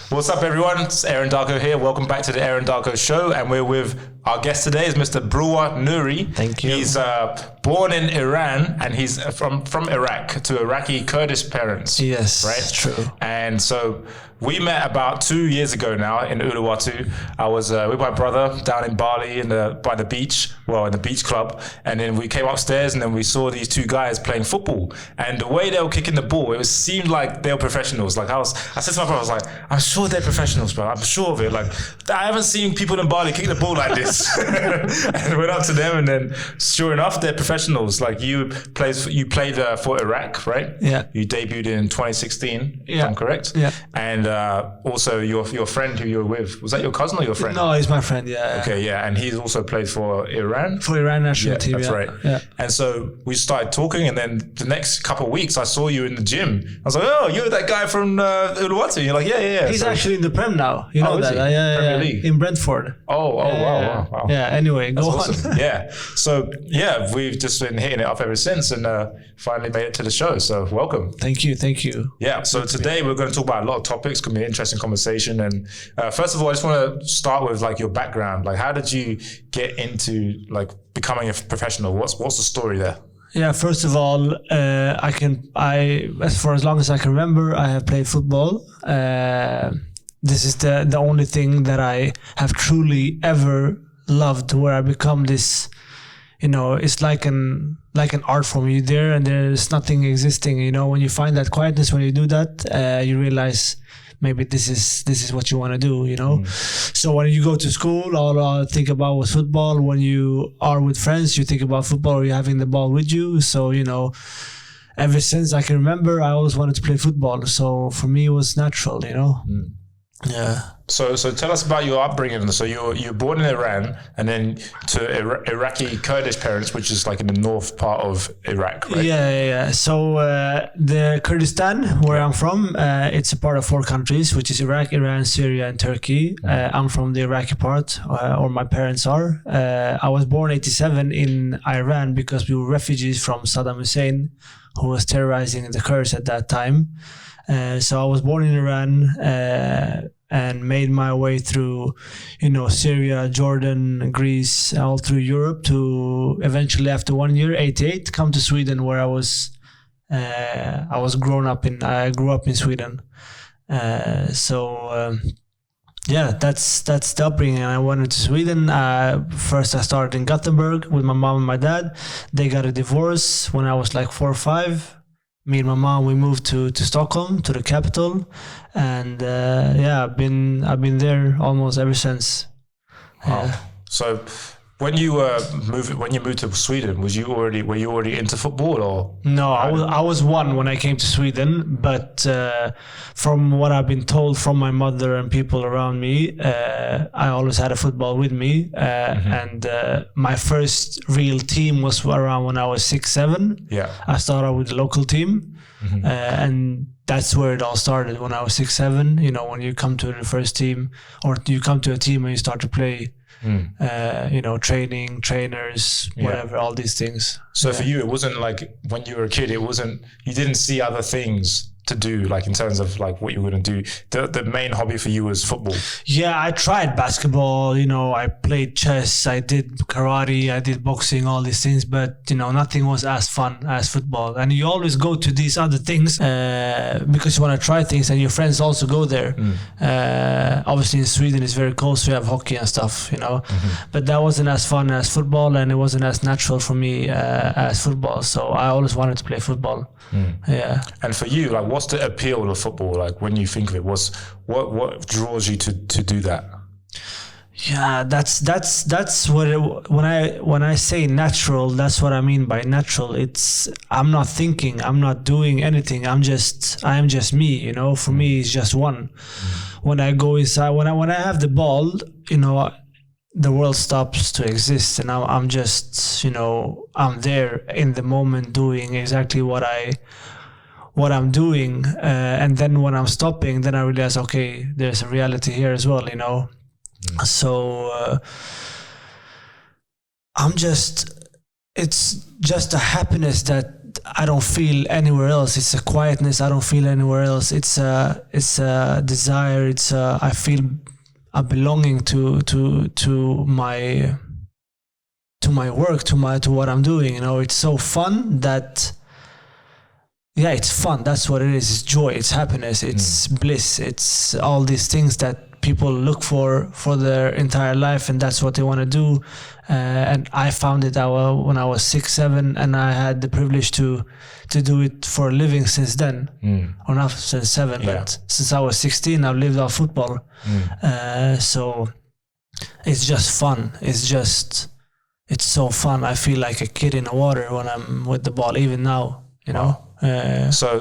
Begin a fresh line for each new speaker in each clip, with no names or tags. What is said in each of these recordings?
What's up, everyone? It's Aaron Darko here. Welcome back to the Aaron Darko Show, and we're with our guest today is Mr. Brwa Nouri.
Thank you.
He's born in Iran, and he's from Iraq to Iraqi Kurdish parents.
Yes,
right?
True.
And so we met about 2 years ago now in Uluwatu. I was with my brother down in Bali by the beach, in the beach club, and then we came upstairs and then we saw these two guys playing football. And the way they were kicking the ball, seemed like they were professionals. Like I said to my brother, I was like, I'm sure they're professionals, bro. I'm sure of it. Like I haven't seen people in Bali kick the ball like this. And I went up to them, and then sure enough, they're professionals. Like you played for Iraq, right?
Yeah.
You debuted in 2016, if I'm correct.
Yeah.
And also your friend who you were with, was that your cousin or your friend?
No, he's my friend. Yeah.
Okay, yeah, and he's also played for Iran.
For Iran national team.
That's right.
Yeah.
And so we started talking, and then the next couple of weeks, I saw you in the gym. I was like, "Oh, you're that guy from Uluwatu." You're like, "Yeah."
He's actually in the Prem now. You know that?
Premier League
in Brentford.
Wow.
Yeah. Anyway, go on.
Awesome. Yeah. So we've just been hitting it up ever since, and finally made it to the show. So welcome.
Thank you.
Yeah. So today we're going to talk about a lot of topics. It's going to be an interesting conversation. And first of all, I just want to start with like your background. Like, how did you get into like becoming a professional? What's the story there?
Yeah, first of all, as long as I can remember, I have played football. This is the only thing that I have truly ever loved, where I become this, it's like an art form. You're there and there's nothing existing. When you find that quietness, when you do that, you realize maybe this is what you want to do, So when you go to school, all I think about was football. When you are with friends, you think about football, or you're having the ball with you. So, ever since I can remember, I always wanted to play football. So for me, it was natural, Yeah.
So tell us about your upbringing. So you're born in Iran, and then to Iraqi Kurdish parents, which is like in the north part of Iraq, right?
Yeah. So the Kurdistan, where I'm from, it's a part of 4 countries, which is Iraq, Iran, Syria, and Turkey. I'm from the Iraqi part, or my parents are. I was born 1987 in Iran because we were refugees from Saddam Hussein, who was terrorizing the Kurds at that time. So I was born in Iran and made my way through, Syria, Jordan, Greece, all through Europe to eventually, after 1 year, 1988, come to Sweden, where I grew up in Sweden. That's the upbringing. I went to Sweden. First, I started in Gothenburg with my mom and my dad. They got a divorce when I was like 4 or 5. Me and my mom, we moved to Stockholm, to the capital, and I've been there almost ever since.
Wow. So when you moved to Sweden, were you already into football, or?
No, I was 1 when I came to Sweden, but from what I've been told from my mother and people around me, I always had a football with me, and my first real team was around when I was 6, 7.
Yeah,
I started with the local team, and that's where it all started. When I was 6, 7, when you come to the first team, or you come to a team and you start to play. Training, trainers, whatever, all these things.
So for you, it wasn't like when you were a kid, you didn't see other things to do, like in terms of like what you were going to do. The main hobby for you was football.
Yeah, I tried basketball, I played chess, I did karate, I did boxing, all these things, but nothing was as fun as football. And you always go to these other things because you want to try things, and your friends also go there. Obviously in Sweden it's very cold, so you have hockey and stuff, but that wasn't as fun as football, and it wasn't as natural for me as football. So I always wanted to play football. Yeah.
And for you, like, what's the appeal of football? Like, when you think of it, what draws you to do that?
Yeah, that's what when I say natural, that's what I mean by natural. I'm not thinking, I'm not doing anything. I am just me. For me, it's just one. When I go inside, when I have the ball, the world stops to exist, and I'm just, I'm there in the moment doing exactly what I'm doing, and then when I'm stopping, then I realize, okay, there's a reality here as well, So I'm just it's just a happiness that I don't feel anywhere else. It's a quietness I don't feel anywhere else. It's a desire. I feel a belonging to my work, to what I'm doing. You know, it's so fun that, yeah, it's fun. That's what it is. It's joy. It's happiness. It's bliss. It's all these things that people look for their entire life, and that's what they want to do. And I found it when I was 6, 7, and I had the privilege to do it for a living since then. Or not since 7, but since I was 16, I've lived off football. So it's just fun. It's so fun. I feel like a kid in the water when I'm with the ball, even now, you know.
So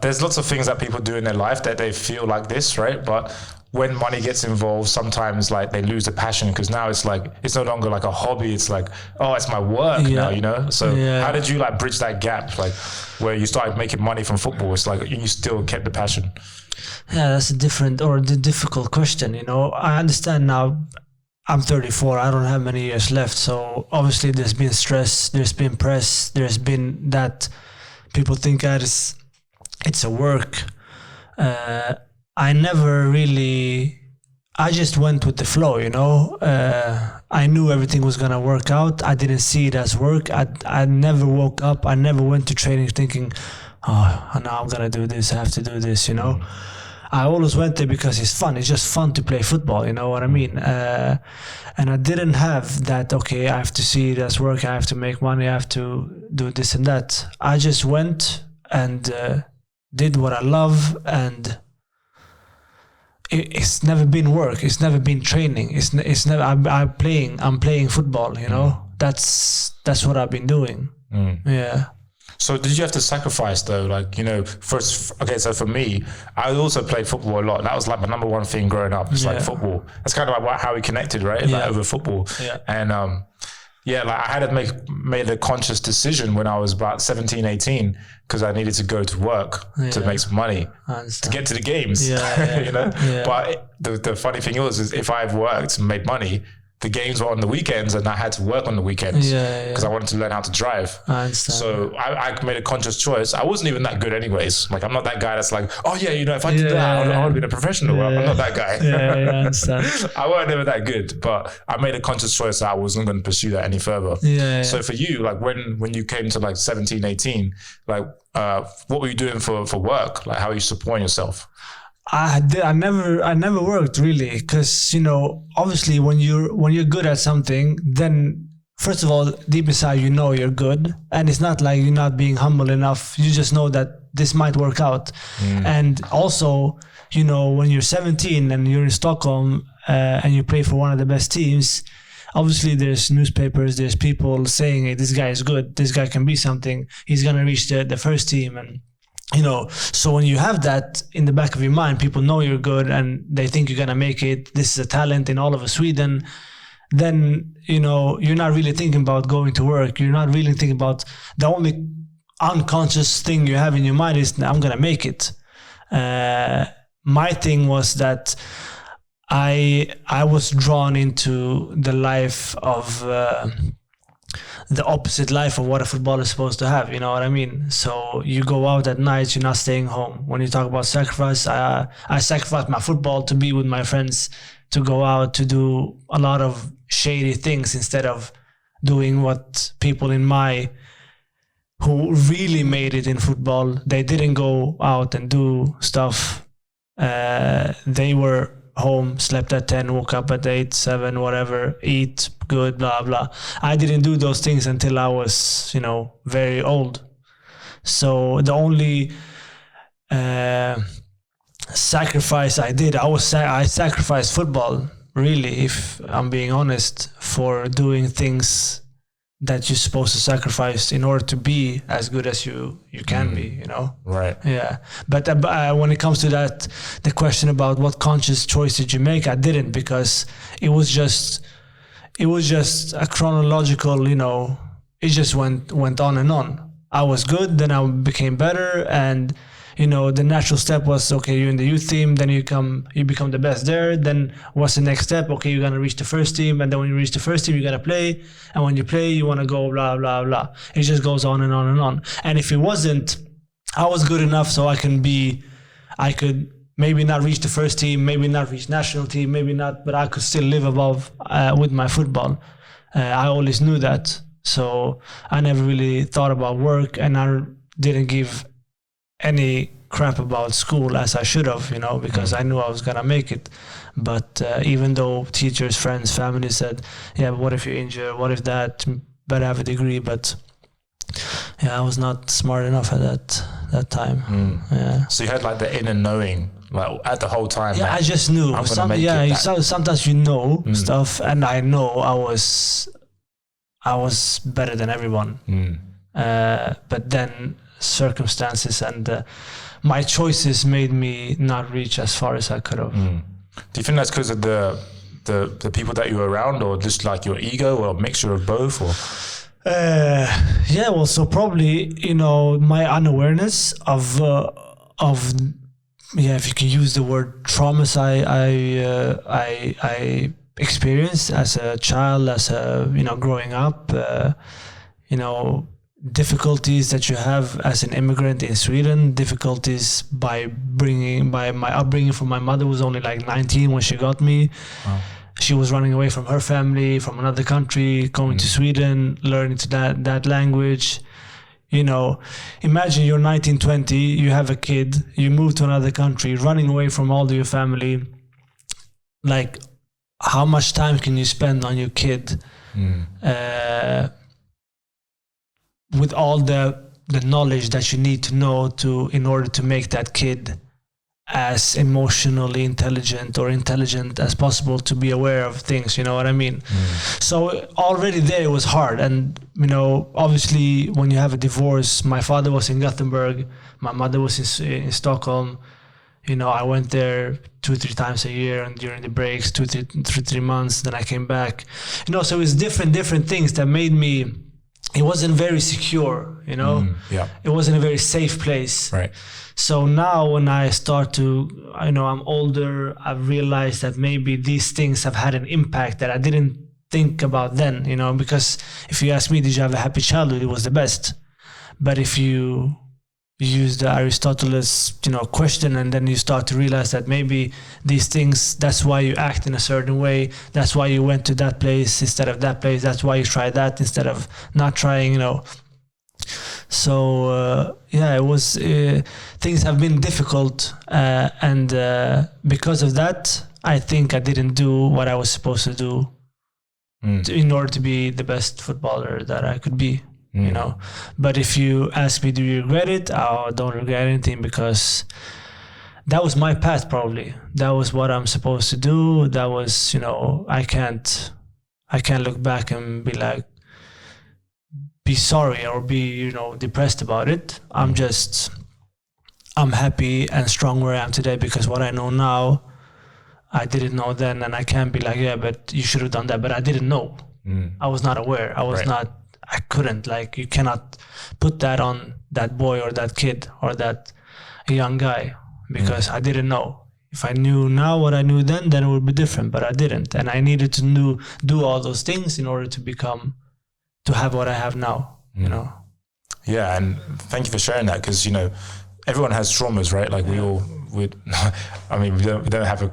there's lots of things that people do in their life that they feel like this, right? But when money gets involved, sometimes like they lose the passion, because now it's like, it's no longer like a hobby. It's like, oh, it's my work now, you know? So how did you like bridge that gap? Like where you started making money from football, it's like you still kept the passion.
Yeah, that's the difficult question, you know. I understand now. I'm 34. I don't have many years left. So obviously there's been stress, there's been press, there's been that people think that it's a work. I never really, I just went with the flow, you know. I knew everything was going to work out. I didn't see it as work. I never woke up. I never went to training thinking, oh, now I'm going to do this. I have to do this, you know. I always went there because it's fun. It's just fun to play football, you know what I mean? And I didn't have that, okay, I have to see it as work, I have to make money, I have to do this and that. I just went and did what I love, and it's never been work, it's never been training, it's never, I'm playing football, you know? That's what I've been doing. Yeah.
So did you have to sacrifice though? Like, you know, okay, so for me, I also played football a lot. That was like my number one thing growing up. It's like football. That's kind of like how we connected, right? Like over football. And like I had made a conscious decision when I was about 17, 18, because I needed to go to work to make some money to get to the games, you know? But the funny thing is if I've worked and made money, the games were on the weekends and I had to work on the weekends because I wanted to learn how to drive.
I understand.
So I made a conscious choice. I wasn't even that good anyways. Like I'm not that guy that's like, oh yeah, you know, if I did that, I would have been a professional. I'm not that guy.
I understand.
I weren't never that good, but I made a conscious choice that I wasn't going to pursue that any further. So for you, like when you came to like 17, 18, like what were you doing for work? Like how are you supporting yourself?
I never worked really, because, you know, obviously when you're good at something, then first of all, deep inside, you know you're good, and it's not like you're not being humble enough. You just know that this might work out. And also, you know, when you're 17 and you're in Stockholm and you play for one of the best teams, obviously there's newspapers, there's people saying, hey, this guy is good, this guy can be something, he's gonna reach the first team. And you know, so when you have that in the back of your mind, people know you're good and they think you're gonna make it. This is a talent in all of Sweden. Then, you know, you're not really thinking about going to work. You're not really thinking about, the only unconscious thing you have in your mind is, I'm gonna make it. My thing was that I was drawn into the life of the opposite life of what a footballer is supposed to have, you know what I mean? So you go out at night, you're not staying home. When you talk about sacrifice, I sacrificed my football to be with my friends, to go out, to do a lot of shady things instead of doing what people who really made it in football, they didn't go out and do stuff. They were home, slept at 10, woke up at 8, 7, whatever, eat good, blah, blah. I didn't do those things until I was, you know, very old. So the only sacrifice I did, I sacrificed football, really, if I'm being honest, for doing things that you're supposed to sacrifice in order to be as good as you can be, you know?
Right.
Yeah. But when it comes to that, the question about what conscious choice did you make, I didn't, because it was just a chronological, you know, it just went on and on. I was good, then I became better, and the natural step was, okay, you're in the youth team, then you become the best there. Then what's the next step? Okay, you're gonna reach the first team, and then when you reach the first team, you gotta play, and when you play, you wanna go blah blah blah. It just goes on and on and on. And if it wasn't, I was good enough so I could maybe not reach the first team, maybe not reach national team, maybe not, but I could still live above with my football. I always knew that, so I never really thought about work, and I didn't give any crap about school as I should have, because I knew I was gonna make it. But even though teachers, friends, family said, yeah, but what if you're injured? What if that? Better have a degree. But yeah, I was not smart enough at that time. Yeah.
So you had like the inner knowing, like at the whole time.
Yeah, I just knew. Sometimes stuff, and I know I was better than everyone. But then circumstances and my choices made me not reach as far as I could have.
Do you think that's because of the people that you were around, or just like your ego, or a mixture of both? Or
so probably my unawareness of if you can use the word traumas I experienced as a child, as growing up, difficulties that you have as an immigrant in Sweden, difficulties by my upbringing from my mother was only like 19 when she got me. Wow. She was running away from her family, from another country, going to Sweden, learning that language. Imagine you're 19, 20, you have a kid, you move to another country, running away from all of your family. Like, how much time can you spend on your kid? With all the knowledge that you need to know in order to make that kid as emotionally intelligent or intelligent as possible, to be aware of things, you know what I mean? So already there it was hard. And, obviously when you have a divorce, my father was in Gothenburg, my mother was in Stockholm. I went there 2-3 times a year, and during the breaks, 3 months, then I came back. So it was different things that made me, it wasn't very secure, It wasn't a very safe place.
Right.
So now when I start to, I'm older, I've realized that maybe these things have had an impact that I didn't think about then, because if you ask me, did you have a happy childhood? It was the best. But if you use the Aristotle's, question, and then you start to realize that maybe these things, that's why you act in a certain way, that's why you went to that place instead of that place, that's why you tried that instead of not trying, So it was, things have been difficult, and because of that, I think I didn't do what I was supposed to do in order to be the best footballer that I could be. But if you ask me, do you regret it? I don't regret anything, because that was my path. Probably that was what I'm supposed to do. That was, I can't look back and be sorry or be, depressed about it. I'm happy and strong where I am today, because what I know now, I didn't know then, and I can't be like, yeah, but you should have done that. But I didn't know. I was not aware. I couldn't, you cannot put that on that boy or that kid or that young guy, because I didn't know. If I knew now what I knew then it would be different, but I didn't. And I needed to do all those things in order to have what I have now,
Yeah, and thank you for sharing that, because, everyone has traumas, right? Like we don't have a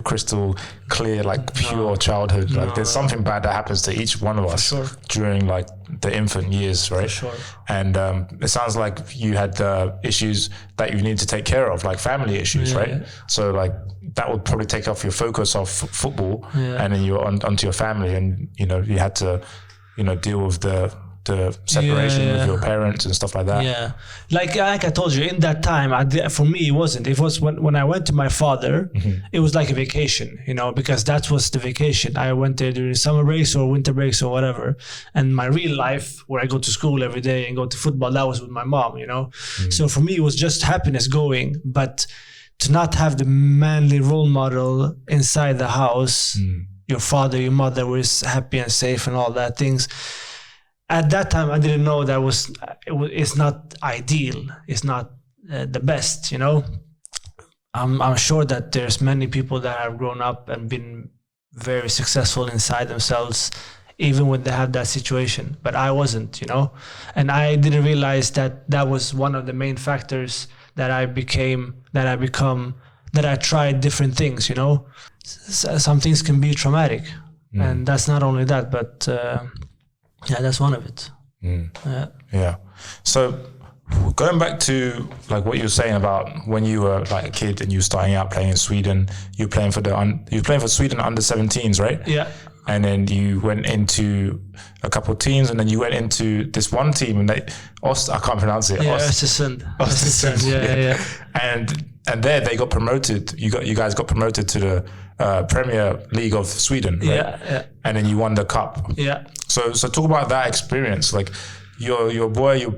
crystal clear, pure childhood. There's something bad that happens to each one of us during the infant years, right?
For sure.
And it sounds like you had issues that you need to take care of, like family issues, right? Yeah. So that would probably take off your focus off football, and then you're onto your family, and you had to deal with the separation with your parents and stuff like that.
Yeah, like I told you, in that time, for me it wasn't. It was when I went to my father, it was like a vacation, because that was the vacation. I went there during summer breaks or winter breaks or whatever. And my real life, where I go to school every day and go to football, that was with my mom, So for me, it was just happiness going. But to not have the manly role model inside the house, your father, your mother was happy and safe and all that things. At that time, I didn't know that it's not ideal. It's not the best, I'm sure that there's many people that have grown up and been very successful inside themselves, even when they have that situation. But I wasn't, and I didn't realize that was one of the main factors that I tried different things, Some things can be traumatic, and that's not only that, but that's one of it.
Yeah. So going back to like what you were saying about when you were like a kid and you were starting out playing in Sweden, you were playing for Sweden under 17s, right?
Yeah.
And then you went into a couple of teams, and then you went into this one team, and I can't pronounce it.
Yeah, Östersund. Yeah.
And there they got promoted. You guys got promoted to the Premier League of Sweden, right?
Yeah.
And then you won the cup.
Yeah.
So talk about that experience. Like your boy, you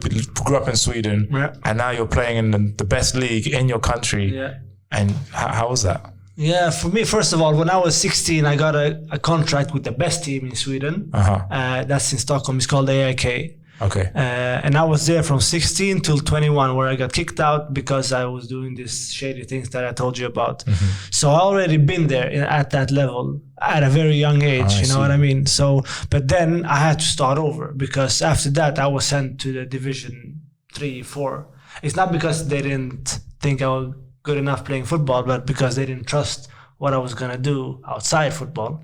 grew up in Sweden, and now you're playing in the best league in your country.
Yeah.
And how was that?
Yeah, for me, first of all, when I was 16, I got a contract with the best team in Sweden. That's in Stockholm. It's called AIK.
Okay.
And I was there from 16 till 21, where I got kicked out because I was doing these shady things that I told you about. So I already been there at that level at a very young age, you know what I mean? So, but then I had to start over, because after that I was sent to the Division 3, 4. It's not because they didn't think I was good enough playing football, but because they didn't trust what I was gonna do outside football.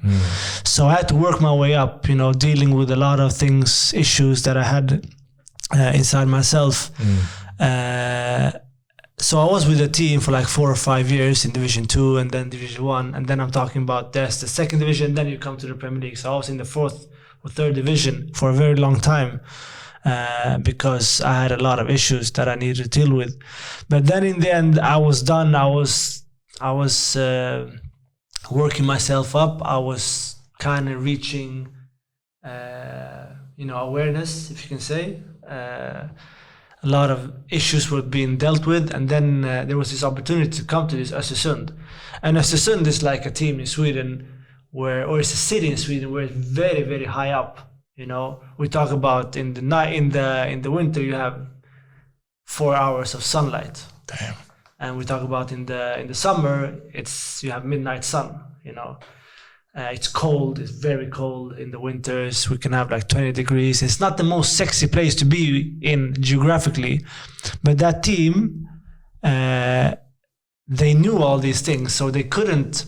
So I had to work my way up, dealing with a lot of things, issues that I had inside myself. So I was with the team for like 4 or 5 years in Division 2 and then Division 1, and then I'm talking about the second division, then you come to the Premier League. So I was in the 4th or 3rd division for a very long time. Because I had a lot of issues that I needed to deal with. But then in the end, I was done. I was working myself up. I was kind of reaching, awareness, if you can say. A lot of issues were being dealt with, and then there was this opportunity to come to this Östersund. And Östersund is like a team in Sweden, or it's a city in Sweden where it's very, very high up. We talk about in the winter you have 4 hours of sunlight.
Damn.
And we talk about in the summer you have midnight sun. It's cold. It's very cold in the winters. We can have like 20 degrees. It's not the most sexy place to be in geographically, but that team, they knew all these things, so they couldn't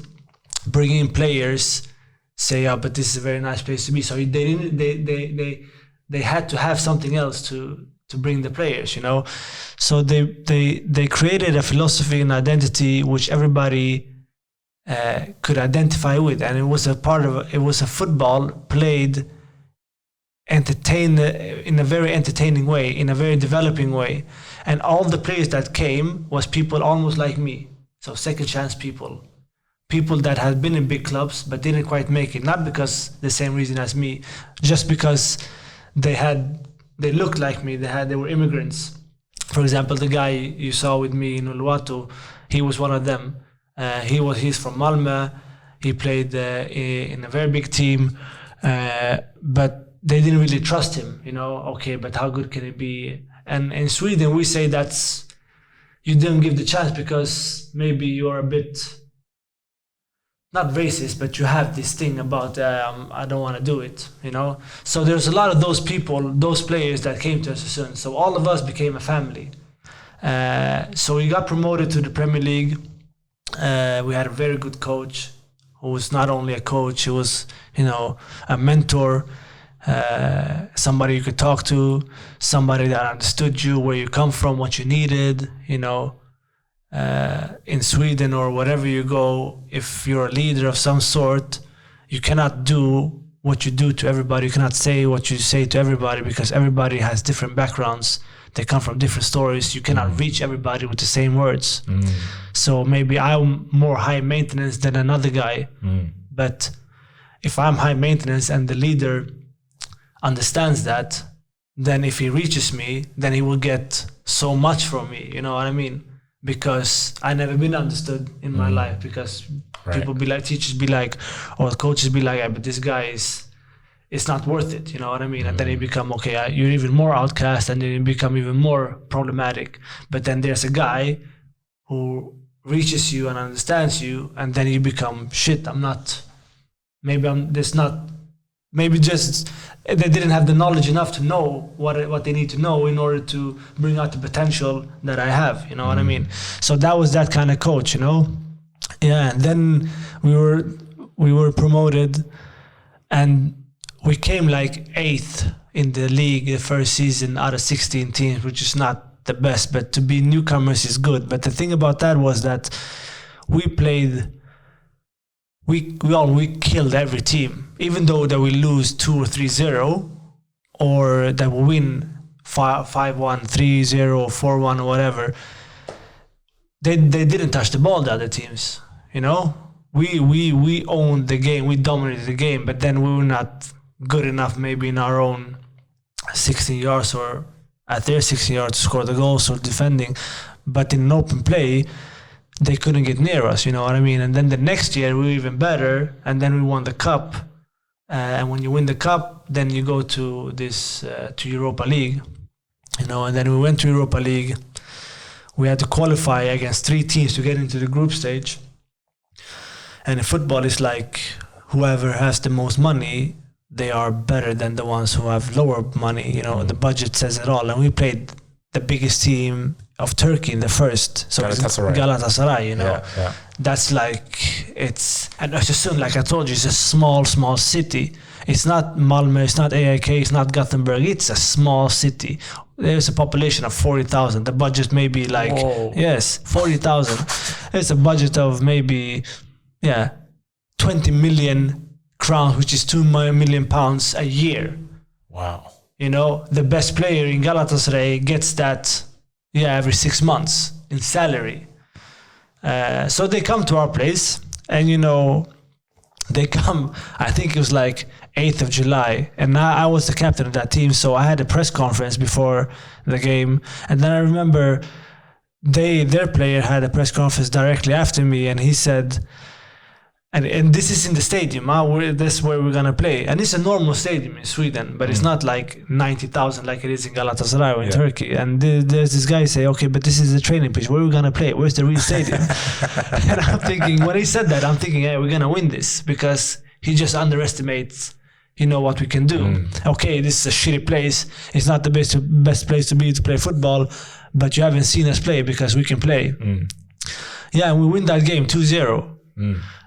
bring in players. Say, but this is a very nice place to be. So they had to have something else to bring the players, So they created a philosophy and identity which everybody could identify with, and it was a football played in a very entertaining way, in a very developing way, and all the players that came was people almost like me, so second chance people that had been in big clubs but didn't quite make it, not because the same reason as me, just because they looked like me, they were immigrants. For example, the guy you saw with me in Uluwatu, he was one of them. He's from Malmö. He played in a very big team, but they didn't really trust him, okay, but how good can he be? And in Sweden we say you didn't give the chance because maybe you're a bit not racist, but you have this thing about I don't want to do it, So there's a lot of those people, those players that came to Östersund. So all of us became a family. So we got promoted to the Premier League. We had a very good coach who was not only a coach, he was, a mentor, somebody you could talk to, somebody that understood you, where you come from, what you needed, in Sweden or wherever you go, if you're a leader of some sort, you cannot do what you do to everybody. You cannot say what you say to everybody because everybody has different backgrounds. They come from different stories. You cannot reach everybody with the same words. So maybe I'm more high maintenance than another guy. But if I'm high maintenance and the leader understands that, then if he reaches me, then he will get so much from me. You know what I mean? Because I never been understood in my life, because people be like, teachers be like, or coaches be like, yeah, but this guy it's not worth it, you know what I mean? And then you become, okay, you're even more outcast, and then you become even more problematic. But then there's a guy who reaches you and understands you, and then you become, shit, maybe just they didn't have the knowledge enough to know what they need to know in order to bring out the potential that I have, you know what I mean? So that was that kind of coach, you know? Yeah, and then we were promoted, and we came like 8th in the league the first season out of 16 teams, which is not the best, but to be newcomers is good. But the thing about that was that we killed every team, even though that we lose 2 or 3-0, or that we win 5-1, 3-0, 4-1, or whatever. They didn't touch the ball, the other teams, you know? We owned the game, we dominated the game, but then we were not good enough maybe in our own 16 yards or at their 16 yards to score the goals or defending. But in open play, they couldn't get near us, you know what I mean? And then the next year we were even better, and then we won the cup. And when you win the cup, then you go to this to Europa League, you know. And then we went to Europa League. We had to qualify against 3 teams to get into the group stage. And in football, it's like whoever has the most money, they are better than the ones who have lower money. You know, the budget says it all. And we played the biggest team of Turkey in the first. So Galatasaray, you know. Yeah. That's like, and Östersund, like I told you, it's a small city. It's not Malmö, it's not AIK, it's not Gothenburg. It's a small city. There's a population of 40,000. The budget may be like, yes, 40,000. There's a budget of maybe, 20 million crowns, which is 2 million pounds a year.
Wow.
You know, the best player in Galatasaray gets that, every 6 months in salary. So they come to our place, and, you know, they come, I think it was like 8th of July, and I was the captain of that team, so I had a press conference before the game. And then I remember their player had a press conference directly after me, and he said, and this is in the stadium, this is where we're gonna play, and it's a normal stadium in Sweden, but it's not like 90,000 like it is in Galatasaray or in Turkey. And there's this guy say, okay, but this is the training pitch, where are we gonna play? Where's the real stadium? And I'm thinking, when he said that, I'm thinking, hey, we're gonna win this, because he just underestimates, you know, what we can do. Okay, this is a shitty place, it's not the best place to be to play football, but you haven't seen us play, because we can play. And we win that game 2-0.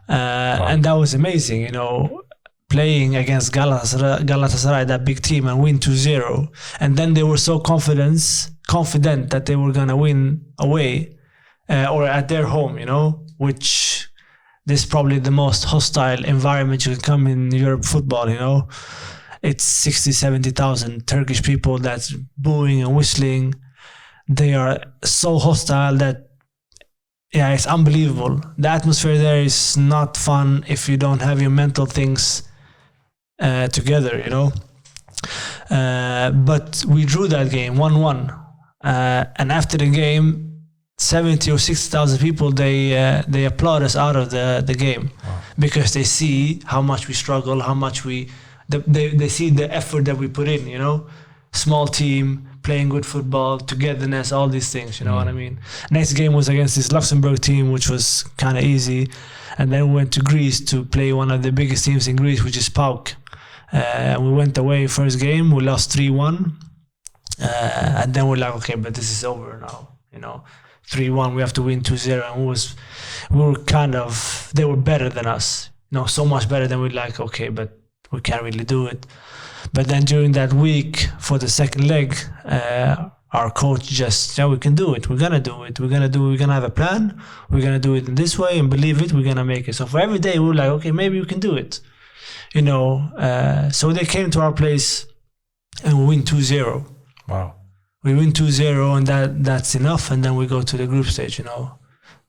And that was amazing, you know, playing against Galatasaray, that big team, and win 2-0. And then they were so confident that they were gonna win away or at their home, you know, which this is probably the most hostile environment you can come in Europe football, you know. It's 60,000-70,000 Turkish people that's booing and whistling. They are so hostile that it's unbelievable. The atmosphere there is not fun if you don't have your mental things together, you know. But we drew that game 1-1, and after the game, 70 or 60,000 people they applaud us out of the game. Wow. Because they see how much we struggle, how much they see the effort that we put in, you know. Small team, playing good football, togetherness, all these things, you know what I mean? Next game was against this Luxembourg team, which was kind of easy. And then we went to Greece to play one of the biggest teams in Greece, which is PAOK. We went away first game, we lost 3-1. And then we're like, okay, but this is over now, you know. 3-1, we have to win 2-0. And they were better than us, you know, so much better than we're like, okay, but we can't really do it. But then during that week for the second leg, our coach just, we can do it. We're gonna do it. We're gonna have a plan. We're gonna do it in this way and believe it. We're gonna make it. So for every day, we're like, okay, maybe we can do it. You know. So they came to our place and we win 2-0.
Wow. We
win 2-0, and that's enough. And then we go to the group stage. You know.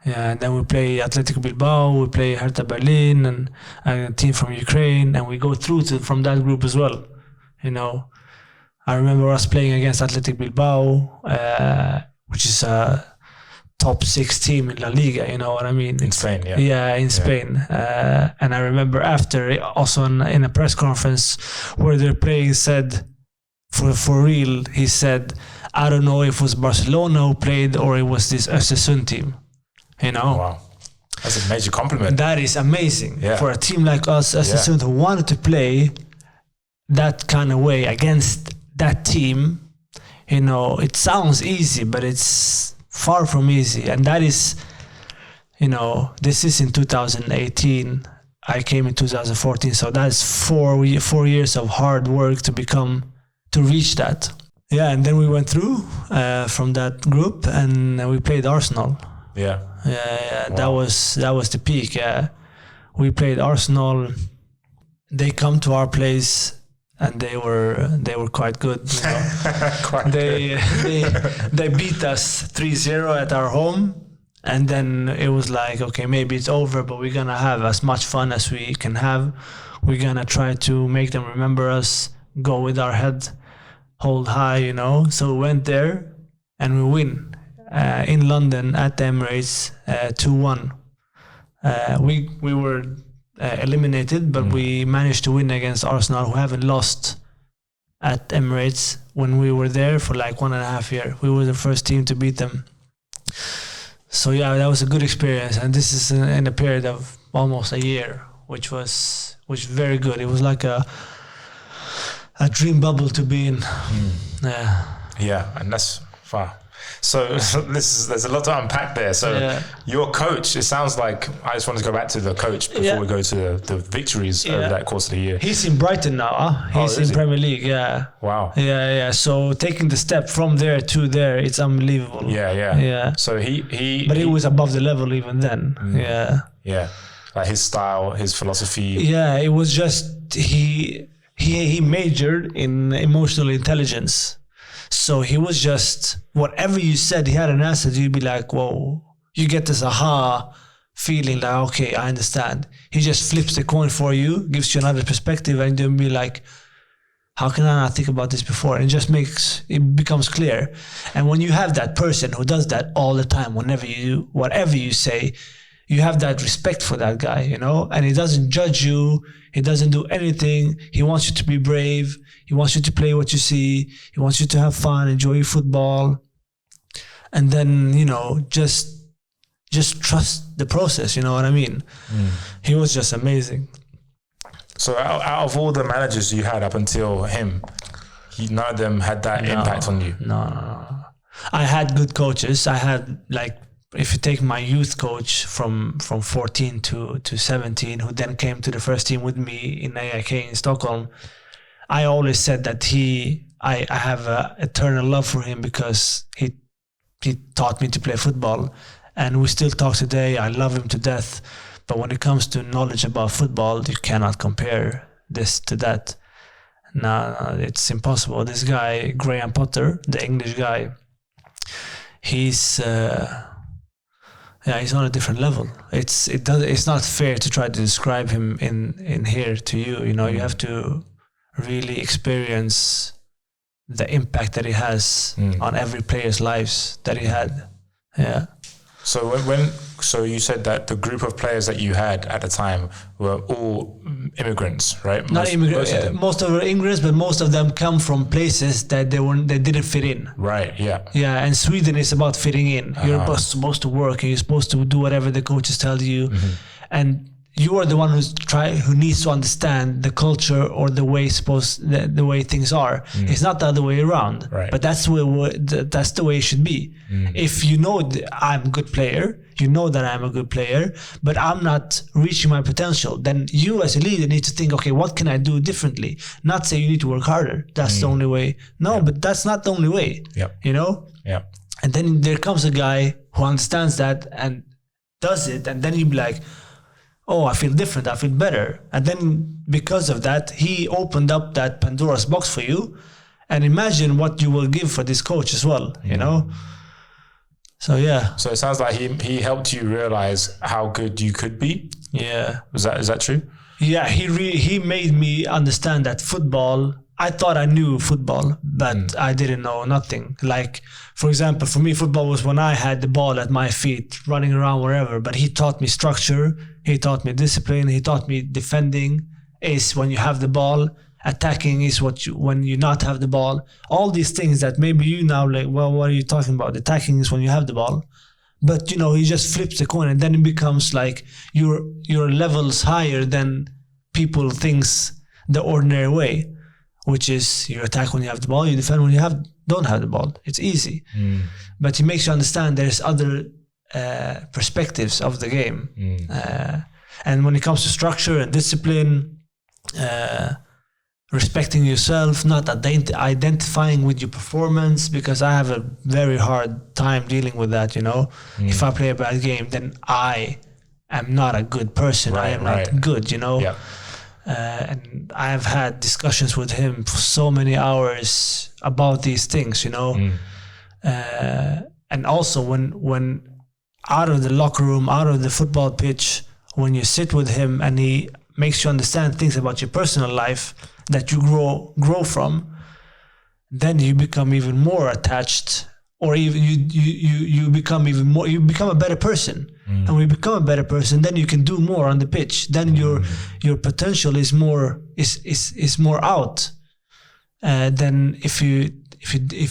Yeah, and then we play Athletic Bilbao, we play Hertha Berlin, and a team from Ukraine, and we go through from that group as well. You know, I remember us playing against Athletic Bilbao, which is a top 6 team in La Liga, you know what I mean?
In Spain, yeah.
Yeah, in Spain. And I remember after, also in a press conference where the player said, for real, he said, I don't know if it was Barcelona who played or it was this Östersund team, you know?
Wow. That's a major compliment.
That is amazing for a team like us, Östersund, who wanted to play that kind of way against that team. You know, it sounds easy, but it's far from easy. And that is, you know, this is in 2018. I came in 2014, so that's 4 years of hard work to reach that. Yeah, and then we went through from that group, and we played Arsenal.
Yeah.
Wow. That was the peak. Yeah, we played Arsenal. They come to our place, and they were quite good. You know? They beat us 3-0 at our home, and then it was like, okay, maybe it's over, but we're gonna have as much fun as we can have. We're gonna try to make them remember us. Go with our head hold high, you know. So we went there, and we win. In London at the Emirates, 2-1. We were eliminated, but we managed to win against Arsenal, who haven't lost at Emirates when we were there for like 1.5 years. We were the first team to beat them. So yeah, that was a good experience, and this is in a period of almost a year, which was very good. It was like a dream bubble to be in.
Yeah, and that's far. So there's a lot to unpack there. So your coach, it sounds like, I just want to go back to the coach before we go to the victories over that course of the year.
He's in Brighton now. He's in Premier League. Yeah.
Wow.
Yeah. So taking the step from there to there, it's unbelievable.
Yeah. So
but he was above the level even then.
Yeah. Like his style, his philosophy.
Yeah, it was just he majored in emotional intelligence. So he was just, whatever you said, he had an answer. You'd be like, whoa, you get this aha feeling like, okay, I understand. He just flips the coin for you, gives you another perspective, and you'll be like, how can I not think about this before? And it becomes clear. And when you have that person who does that all the time, whatever you say, you have that respect for that guy, you know, and he doesn't judge you. He doesn't do anything. He wants you to be brave. He wants you to play what you see. He wants you to have fun, enjoy your football. And then, you know, just trust the process, you know what I mean? He was just amazing.
So out of all the managers you had up until him, none of them had that impact on you?
No. I had good coaches. I had, like, if you take my youth coach from 14 to 17, who then came to the first team with me in AIK in Stockholm, I always said that I have an eternal love for him because he taught me to play football, and we still talk today. I love him to death, but when it comes to knowledge about football, you cannot compare this to that. No, it's impossible. This guy, Graham Potter, the English guy, he's on a different level. It's not fair to try to describe him in here to you. You know, you have to really experience the impact that he has on every player's lives that he had. Yeah.
So so you said that the group of players that you had at the time were all immigrants, right?
Not immigrants. Most of them were immigrants, but most of them come from places that they didn't fit in.
Right. Yeah.
Yeah, and Sweden is about fitting in. You're supposed to work, and you're supposed to do whatever the coaches tell you, and you are the one who needs to understand the culture or the way things are. It's not the other way around.
Right.
But that's the way it should be. If you know I'm a good player, you know that I'm a good player, but I'm not reaching my potential, then you as a leader need to think, okay, what can I do differently? Not say you need to work harder. That's the only way. No, but that's not the only way. You know?
Yeah.
And then there comes a guy who understands that and does it, and then you be like, oh, I feel different, I feel better. And then because of that, he opened up that Pandora's box for you. And imagine what you will give for this coach as well, you know? So, yeah.
So it sounds like he helped you realize how good you could be?
Yeah.
Is that true?
Yeah, he made me understand that football, I thought I knew football, but I didn't know nothing. Like, for example, for me, football was when I had the ball at my feet, running around wherever. But he taught me structure. He taught me discipline. He taught me defending is when you have the ball. Attacking is when you not have the ball. All these things that maybe you now like, well, what are you talking about? Attacking is when you have the ball. But, you know, he just flips the coin, and then it becomes like your levels higher than people thinks the ordinary way, which is you attack when you have the ball, you defend when you don't have the ball. It's easy. But he makes you understand there's other perspectives of the game. And when it comes to structure and discipline, respecting yourself, not identifying with your performance, because I have a very hard time dealing with that, you know. If I play a bad game, then I am not a good person. I am not good, you know.
Yeah.
And I've had discussions with him for so many hours about these things, you know. And also when out of the locker room, out of the football pitch, when you sit with him and he makes you understand things about your personal life that you grow from, then you become even more attached, or even you become even more, you become a better person. And when you become a better person, then you can do more on the pitch. Then your potential is more out than if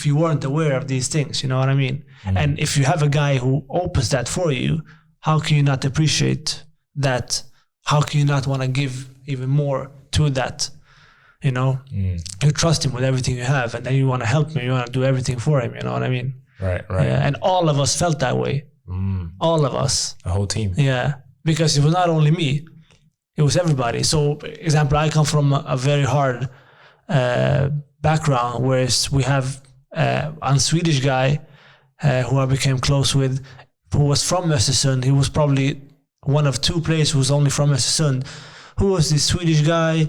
you weren't aware of these things, you know what I mean? And if you have a guy who opens that for you, how can you not appreciate that? How can you not want to give even more to that? You know, you trust him with everything you have, and then you want to help him, you want to do everything for him, you know what I mean?
Right.
Yeah, and all of us felt that way. All of us.
The whole team.
Yeah, because it was not only me, it was everybody. So, example, I come from a very hard background, whereas we have a Swedish guy who I became close with, who was from Östersund. He was probably one of two players who was only from Östersund, who was this Swedish guy,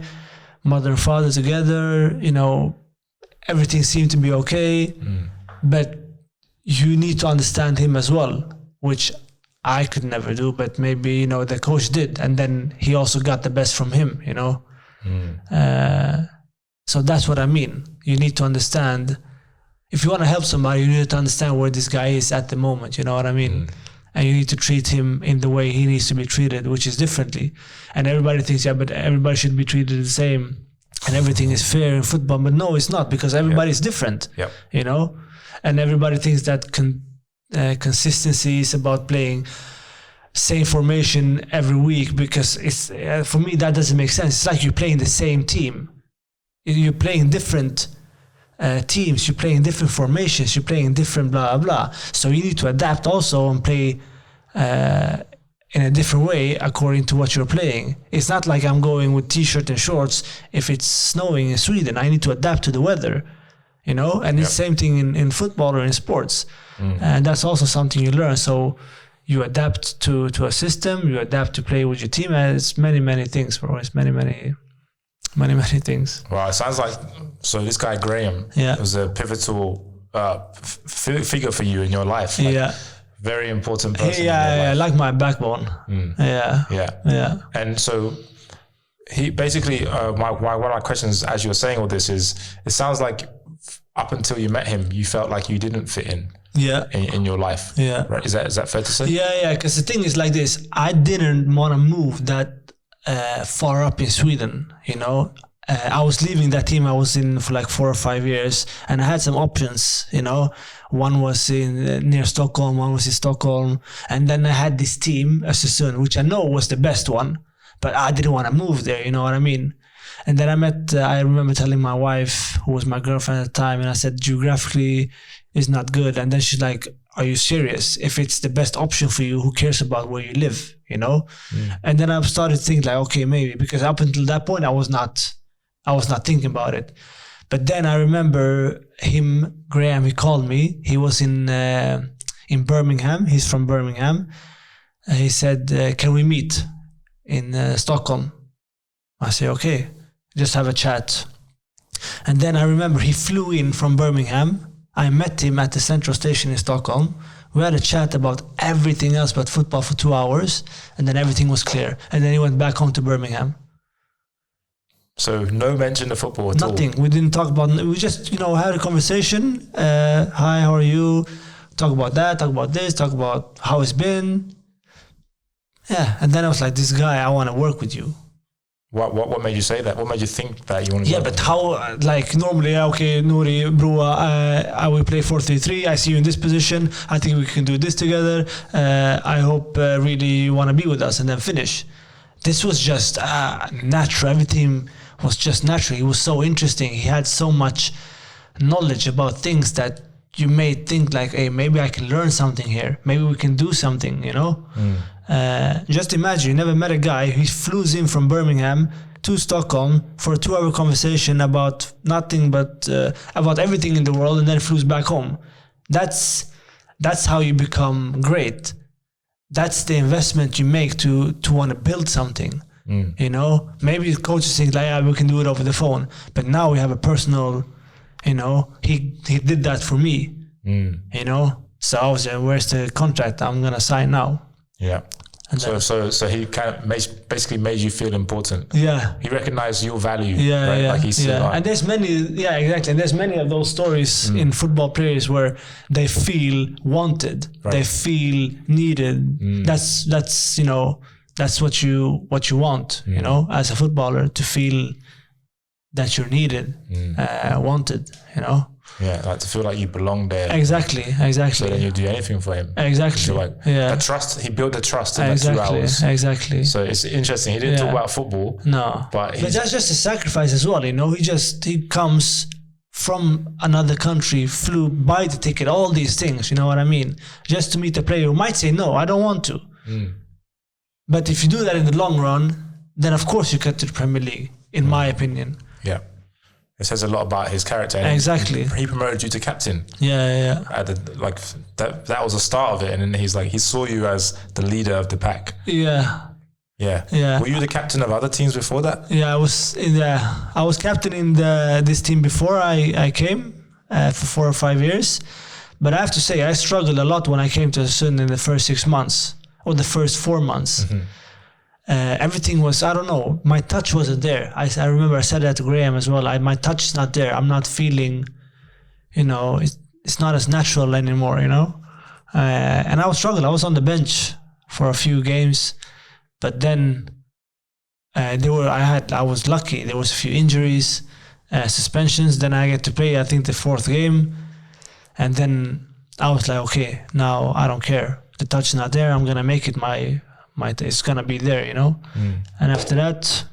mother and father together, you know, everything seemed to be okay, but you need to understand him as well, which I could never do, but maybe, you know, the coach did, and then he also got the best from him, you know. So that's what I mean. You need to understand, if you want to help somebody, you need to understand where this guy is at the moment, you know what I mean? And you need to treat him in the way he needs to be treated, which is differently. And everybody thinks, yeah, but everybody should be treated the same and everything is fair in football. But no, it's not, because everybody is different, you know? And everybody thinks that consistency is about playing same formation every week, because it's for me, that doesn't make sense. It's like you're playing the same team. You're playing different teams, you're playing different formations, you're playing different blah, blah, blah. So you need to adapt also and play in a different way according to what you're playing. It's not like I'm going with t-shirt and shorts if it's snowing in Sweden. I need to adapt to the weather, you know? And it's the same thing in football or in sports. And that's also something you learn. So you adapt to a system, you adapt to play with your team, and it's many things, bro. It's many things.
Well, it sounds like, so this guy Graham was a pivotal figure for you in your life. Like, very important person.
Yeah, like my backbone. Yeah.
And so he basically, one of my questions as you were saying all this is, it sounds like up until you met him, you felt like you didn't fit in. In your life. Right? Is that fair to say?
Yeah. Because the thing is like this, I didn't want to move that far up in Sweden, you know. I was leaving that team I was in for like 4 or 5 years, and I had some options, you know. One was in near Stockholm, one was in Stockholm, and then I had this team, Östersund, which I know was the best one, but I didn't want to move there, you know what I mean? And then I remember telling my wife, who was my girlfriend at the time, and I said, geographically is not good. And then she's like, are you serious? If it's the best option for you, who cares about where you live, you know? And then I started thinking like, okay, maybe, because up until that point, I was not thinking about it. But then I remember Graham, he called me. He was in Birmingham. He's from Birmingham. He said, can we meet in Stockholm? I say, okay, just have a chat. And then I remember he flew in from Birmingham. I met him at the central station in Stockholm. We had a chat about everything else but football for 2 hours, and then everything was clear. And then he went back home to Birmingham.
So no mention of football at all.
Nothing. We didn't talk about. We just had a conversation. Hi, how are you? Talk about that. Talk about this. Talk about how it's been. Yeah, and then I was like, this guy, I want to work with you.
What made you say that? What made you think that you want to?
Yeah, but how? Like normally, okay, Nouri, Brwa, I will play 4-3-3. I see you in this position. I think we can do this together. I hope really you want to be with us, and then finish. This was just natural. Everything was just natural. He was so interesting. He had so much knowledge about things that you may think like, hey, maybe I can learn something here. Maybe we can do something, Just imagine, you never met a guy who flew in from Birmingham to Stockholm for a 2-hour conversation about nothing but about everything in the world, and then flew back home. That's how you become great. That's the investment you make to want to build something. Maybe the coaches think like, yeah, we can do it over the phone, but now we have a personal, he did that for me, so I was where's the contract I'm gonna sign now?
Yeah. And so he kind of basically made you feel important.
Yeah.
He recognized your value.
Yeah,
right?
yeah.
Like he said, like,
and there's many, exactly. And there's many of those stories in football players where they feel wanted, they feel needed. That's that's what you want, as a footballer, to feel that you're needed, wanted,
Yeah, like to feel like you belong there.
Exactly.
So then you do anything for him.
Exactly.
The trust, he built the trust in
exactly.
that 2 hours.
Exactly.
So it's interesting. He didn't talk about football.
No.
But
that's just a sacrifice as well, He comes from another country, flew, buy the ticket, all these things, you know what I mean? Just to meet a player who might say, no, I don't want to. But if you do that in the long run, then of course you get to the Premier League, in my opinion.
Yeah. It says a lot about his character.
Exactly.
He promoted you to captain.
Yeah.
That was the start of it. And then he saw you as the leader of the pack.
Yeah.
Were you the captain of other teams before that?
Yeah, I was captain in this team before I came for 4 or 5 years. But I have to say, I struggled a lot when I came to Östersund in the first 6 months or the first 4 months. Everything was, I don't know, my touch wasn't there. I remember I said that to Graham as well. My touch is not there. I'm not feeling, it's not as natural anymore, and I was struggling. I was on the bench for a few games, but then I was lucky. There was a few injuries, suspensions. Then I get to play, I think, the 4th game, and then I was like, okay, now I don't care. The touch is not there. I'm gonna make it it's gonna be there, And after that,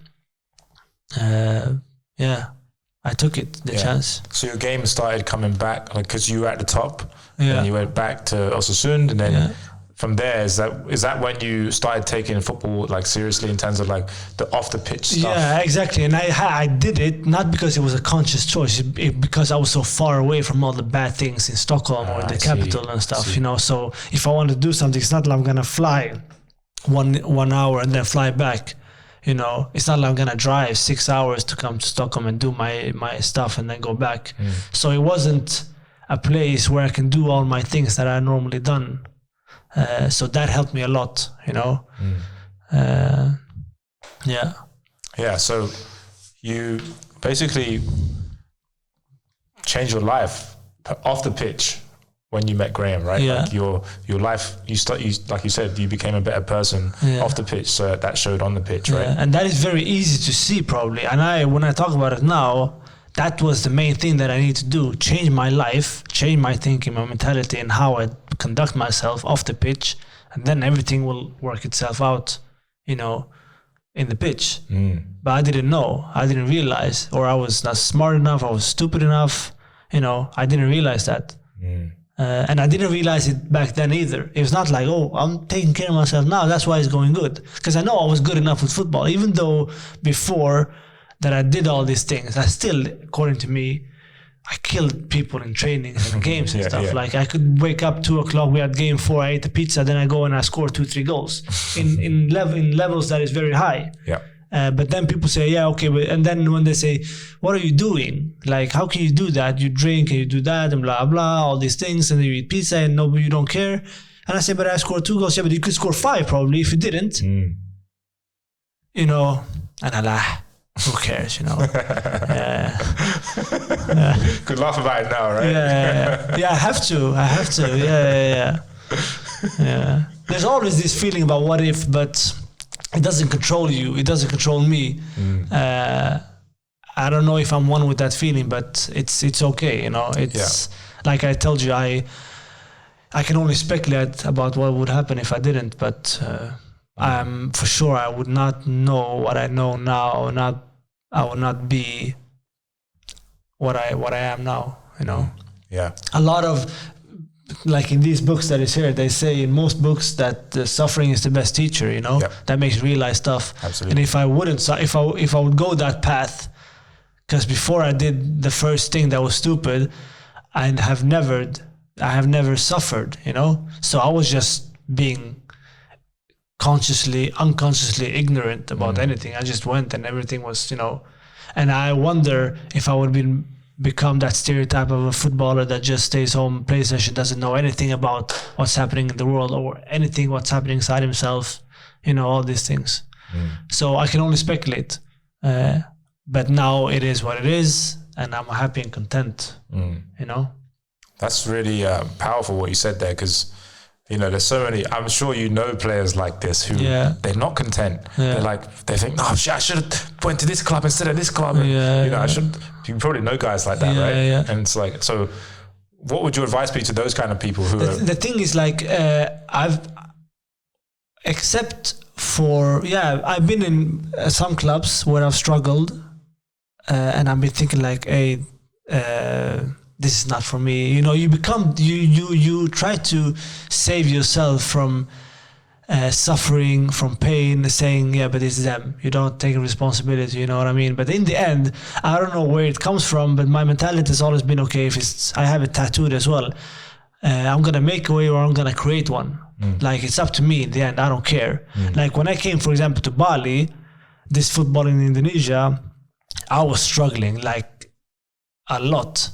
I took it, the chance.
So your game started coming back, because you were at the top,
Yeah.
and you went back to Östersund, and then from there, is that when you started taking football seriously in terms of the off the pitch stuff?
Yeah, exactly. And I did it not because it was a conscious choice, because I was so far away from all the bad things in Stockholm or the capital and stuff. So if I want to do something, it's not like I'm gonna fly 1 hour and then fly back. It's not like I'm gonna drive 6 hours to come to Stockholm and do my stuff and then go back. So it wasn't a place where I can do all my things that I normally done. So that helped me a lot,
So you basically changed your life off the pitch when you met Graham, right?
Yeah.
Your life, like you said, you became a better person off the pitch, so that showed on the pitch, right?
And that is very easy to see, probably. And when I talk about it now, that was the main thing that I need to do: change my life, change my thinking, my mentality, and how I conduct myself off the pitch, and then everything will work itself out, in the pitch. But I didn't know, I didn't realize, or I was not smart enough, I was stupid enough, I didn't realize that. And I didn't realize it back then either. It was not like, oh, I'm taking care of myself now, that's why it's going good. Because I know I was good enough with football, even though before that I did all these things, I still, according to me, I killed people in trainings and games and stuff. I could wake up 2 o'clock, we had game 4, I ate a pizza, then I go and I score 2-3 goals in levels that is very high.
Yeah.
But then people say, yeah, okay. And then when they say, what are you doing? How can you do that? You drink and you do that and blah, blah, all these things. And then you eat pizza and you don't care. And I say, but I scored 2 goals. Yeah, but you could score 5 probably if you didn't. And I laugh. who cares, you know?
Could laugh about it now, right?
Yeah, I have to. Yeah. There's always this feeling about what if, but it doesn't control you. It doesn't control me. I don't know if I'm one with that feeling, but it's okay, you know. It's like I told you, I can only speculate about what would happen if I didn't, but I'm for sure I would not know what I know now. I would not be what I am now, you know.
Yeah.
A lot of, like in these books that is here, they say in most books that suffering is the best teacher, you know. That makes you realize stuff.
Absolutely.
And if I would go that path, because before I did the first thing that was stupid, I have never suffered, you know. So I was just being unconsciously ignorant about anything. I just went and everything was, you know. And I wonder if I would become that stereotype of a footballer that just stays home, PlayStation, doesn't know anything about what's happening in the world or anything what's happening inside himself, you know, all these things. So I can only speculate. But now it is what it is, and I'm happy and content, you know?
That's really powerful what you said there, because, you know, there's so many, I'm sure you know players like this who they're not content. They think, no, shit, I should have went to this club instead of this club. And, I should. You probably know guys like that, right?
Yeah.
And it's like, so what would your advice be to those kind of people who are...
The thing is, like, I've been in some clubs where I've struggled, and I've been thinking like, hey, this is not for me. You know, you try to save yourself from suffering, from pain, saying, yeah, but it's them. You don't take responsibility, you know what I mean? But in the end, I don't know where it comes from, but my mentality has always been, okay, I have it tattooed as well. I'm going to make a way or I'm going to create one. Like, it's up to me in the end. I don't care. Like, when I came, for example, to Bali, this football in Indonesia, I was struggling, like, a lot.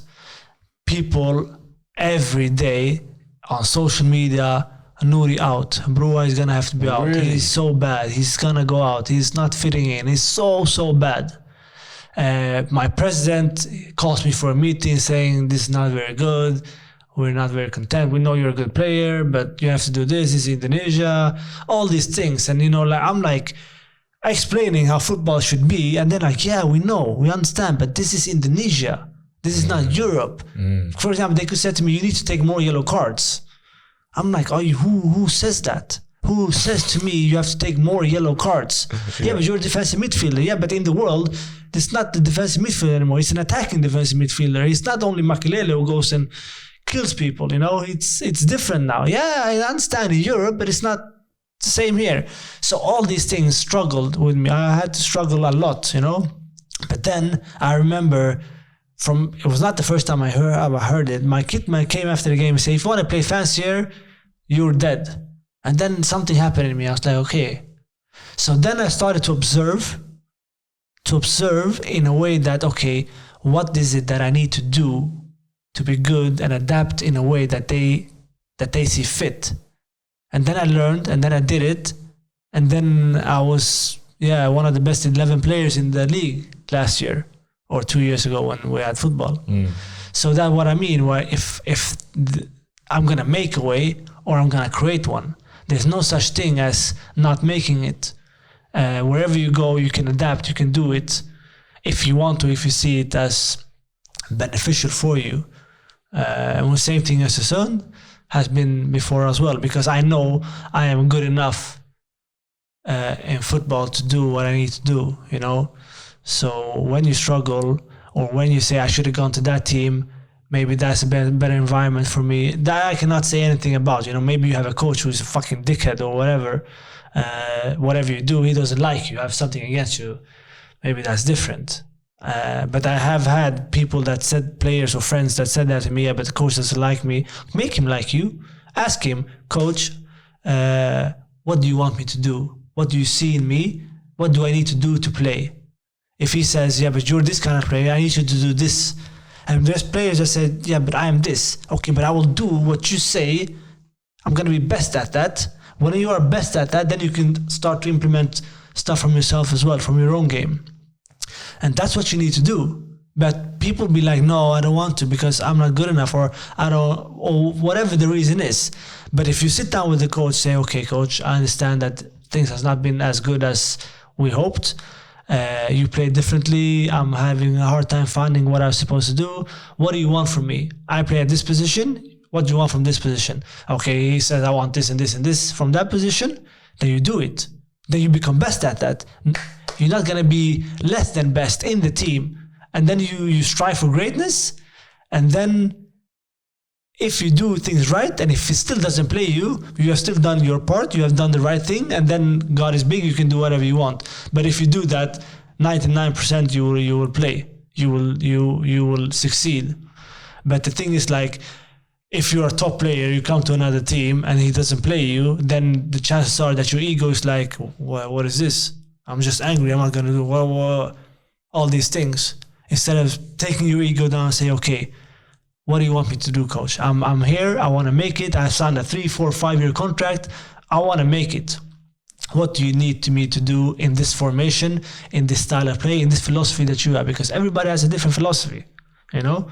People every day on social media, Nouri out, Brwa is gonna have to be out.
Really?
He's so bad. He's gonna go out. He's not fitting in. He's so bad. My president calls me for a meeting saying this is not very good. We're not very content. We know you're a good player, but you have to do this. This is Indonesia. All these things, and you know, like I'm like explaining how football should be, and they're like, yeah, we know, we understand, but this is Indonesia. This is not Europe. For example, they could say to me, you need to take more yellow cards. I'm like, who says that? Who says to me you have to take more yellow cards? Yeah, but you're a defensive midfielder. Yeah, but in the world, it's not the defensive midfielder anymore. It's an attacking defensive midfielder. It's not only Makelele who goes and kills people, you know? It's different now. Yeah, I understand in Europe, but it's not the same here. So all these things struggled with me. I had to struggle a lot, you know? But then I remember it was not the first time I heard it. My kid came after the game and said, if you want to play fancier, you're dead. And then something happened in me. I was like, okay. So then I started to observe in a way that, okay, what is it that I need to do to be good and adapt in a way that they see fit. And then I learned, and then I did it, and then I was one of the best 11 players in the league last year or 2 years ago when we had football. So that's what I mean. Where if I'm gonna make a way or I'm gonna create one, there's no such thing as not making it. Wherever you go, you can adapt. You can do it if you want to. If you see it as beneficial for you. And the same thing as the son has been before as well, because I know I am good enough in football to do what I need to do, you know. So when you struggle, or when you say I should have gone to that team, maybe that's a better environment for me. That I cannot say anything about, you know. Maybe you have a coach who's a fucking dickhead or whatever. Whatever you do, he doesn't like you, have something against you. Maybe that's different. But I have had people that said, players or friends that said that to me, but the coach doesn't like me. Make him like you. Ask him, coach, what do you want me to do? What do you see in me? What do I need to do to play? If he says, yeah, but you're this kind of player, I need you to do this. And there's players that said, yeah, but I am this. Okay, but I will do what you say. I'm going to be best at that. When you are best at that, then you can start to implement stuff from yourself as well, from your own game. And that's what you need to do. But people be like, no, I don't want to because I'm not good enough, or I don't, or whatever the reason is. But if you sit down with the coach, say, okay, coach, I understand that things has not been as good as we hoped. You play differently. I'm having a hard time finding what I was supposed to do. What do you want from me? I play at this position. What do you want from this position? Okay, he says, I want this and this and this from that position. Then you do it. Then you become best at that. You're not going to be less than best in the team. And then you strive for greatness. And then if you do things right, and if it still doesn't play you, you have still done your part, you have done the right thing, and then God is big, you can do whatever you want. But if you do that, 99% you will play. You will succeed. But the thing is, like, if you're a top player, you come to another team and he doesn't play you, then the chances are that your ego is like, what is this? I'm just angry, I'm not gonna do all these things. Instead of taking your ego down and say, okay, what do you want me to do, coach? I'm here, I want to make it. I signed a 3, 4, 5-year contract. I want to make it. What do you need me to do in this formation, in this style of play, in this philosophy that you have? Because everybody has a different philosophy, you know?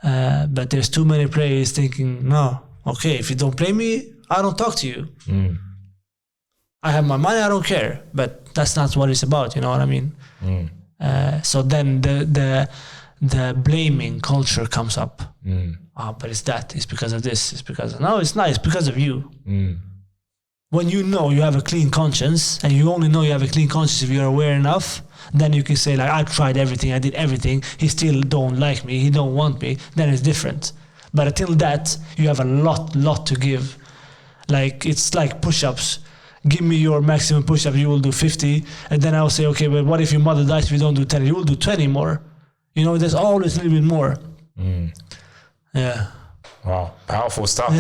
But there's too many players thinking, no, okay, if you don't play me, I don't talk to you. I have my money, I don't care. But that's not what it's about, you know what I mean? So then the blaming culture comes up. But it's because of this, it's because of, no, it's not, it's because of you. When you know you have a clean conscience, and you only know you have a clean conscience if you're aware enough, then you can say, like, I tried everything, I did everything, he still don't like me, he don't want me, then it's different. But until that, you have a lot to give. Like, it's like push-ups. Give me your maximum push-up, you will do 50, and then I'll say, okay, but what if your mother dies if you don't do 10? You will do 20 more. You know, there's always a little bit more. Yeah.
Wow, powerful stuff.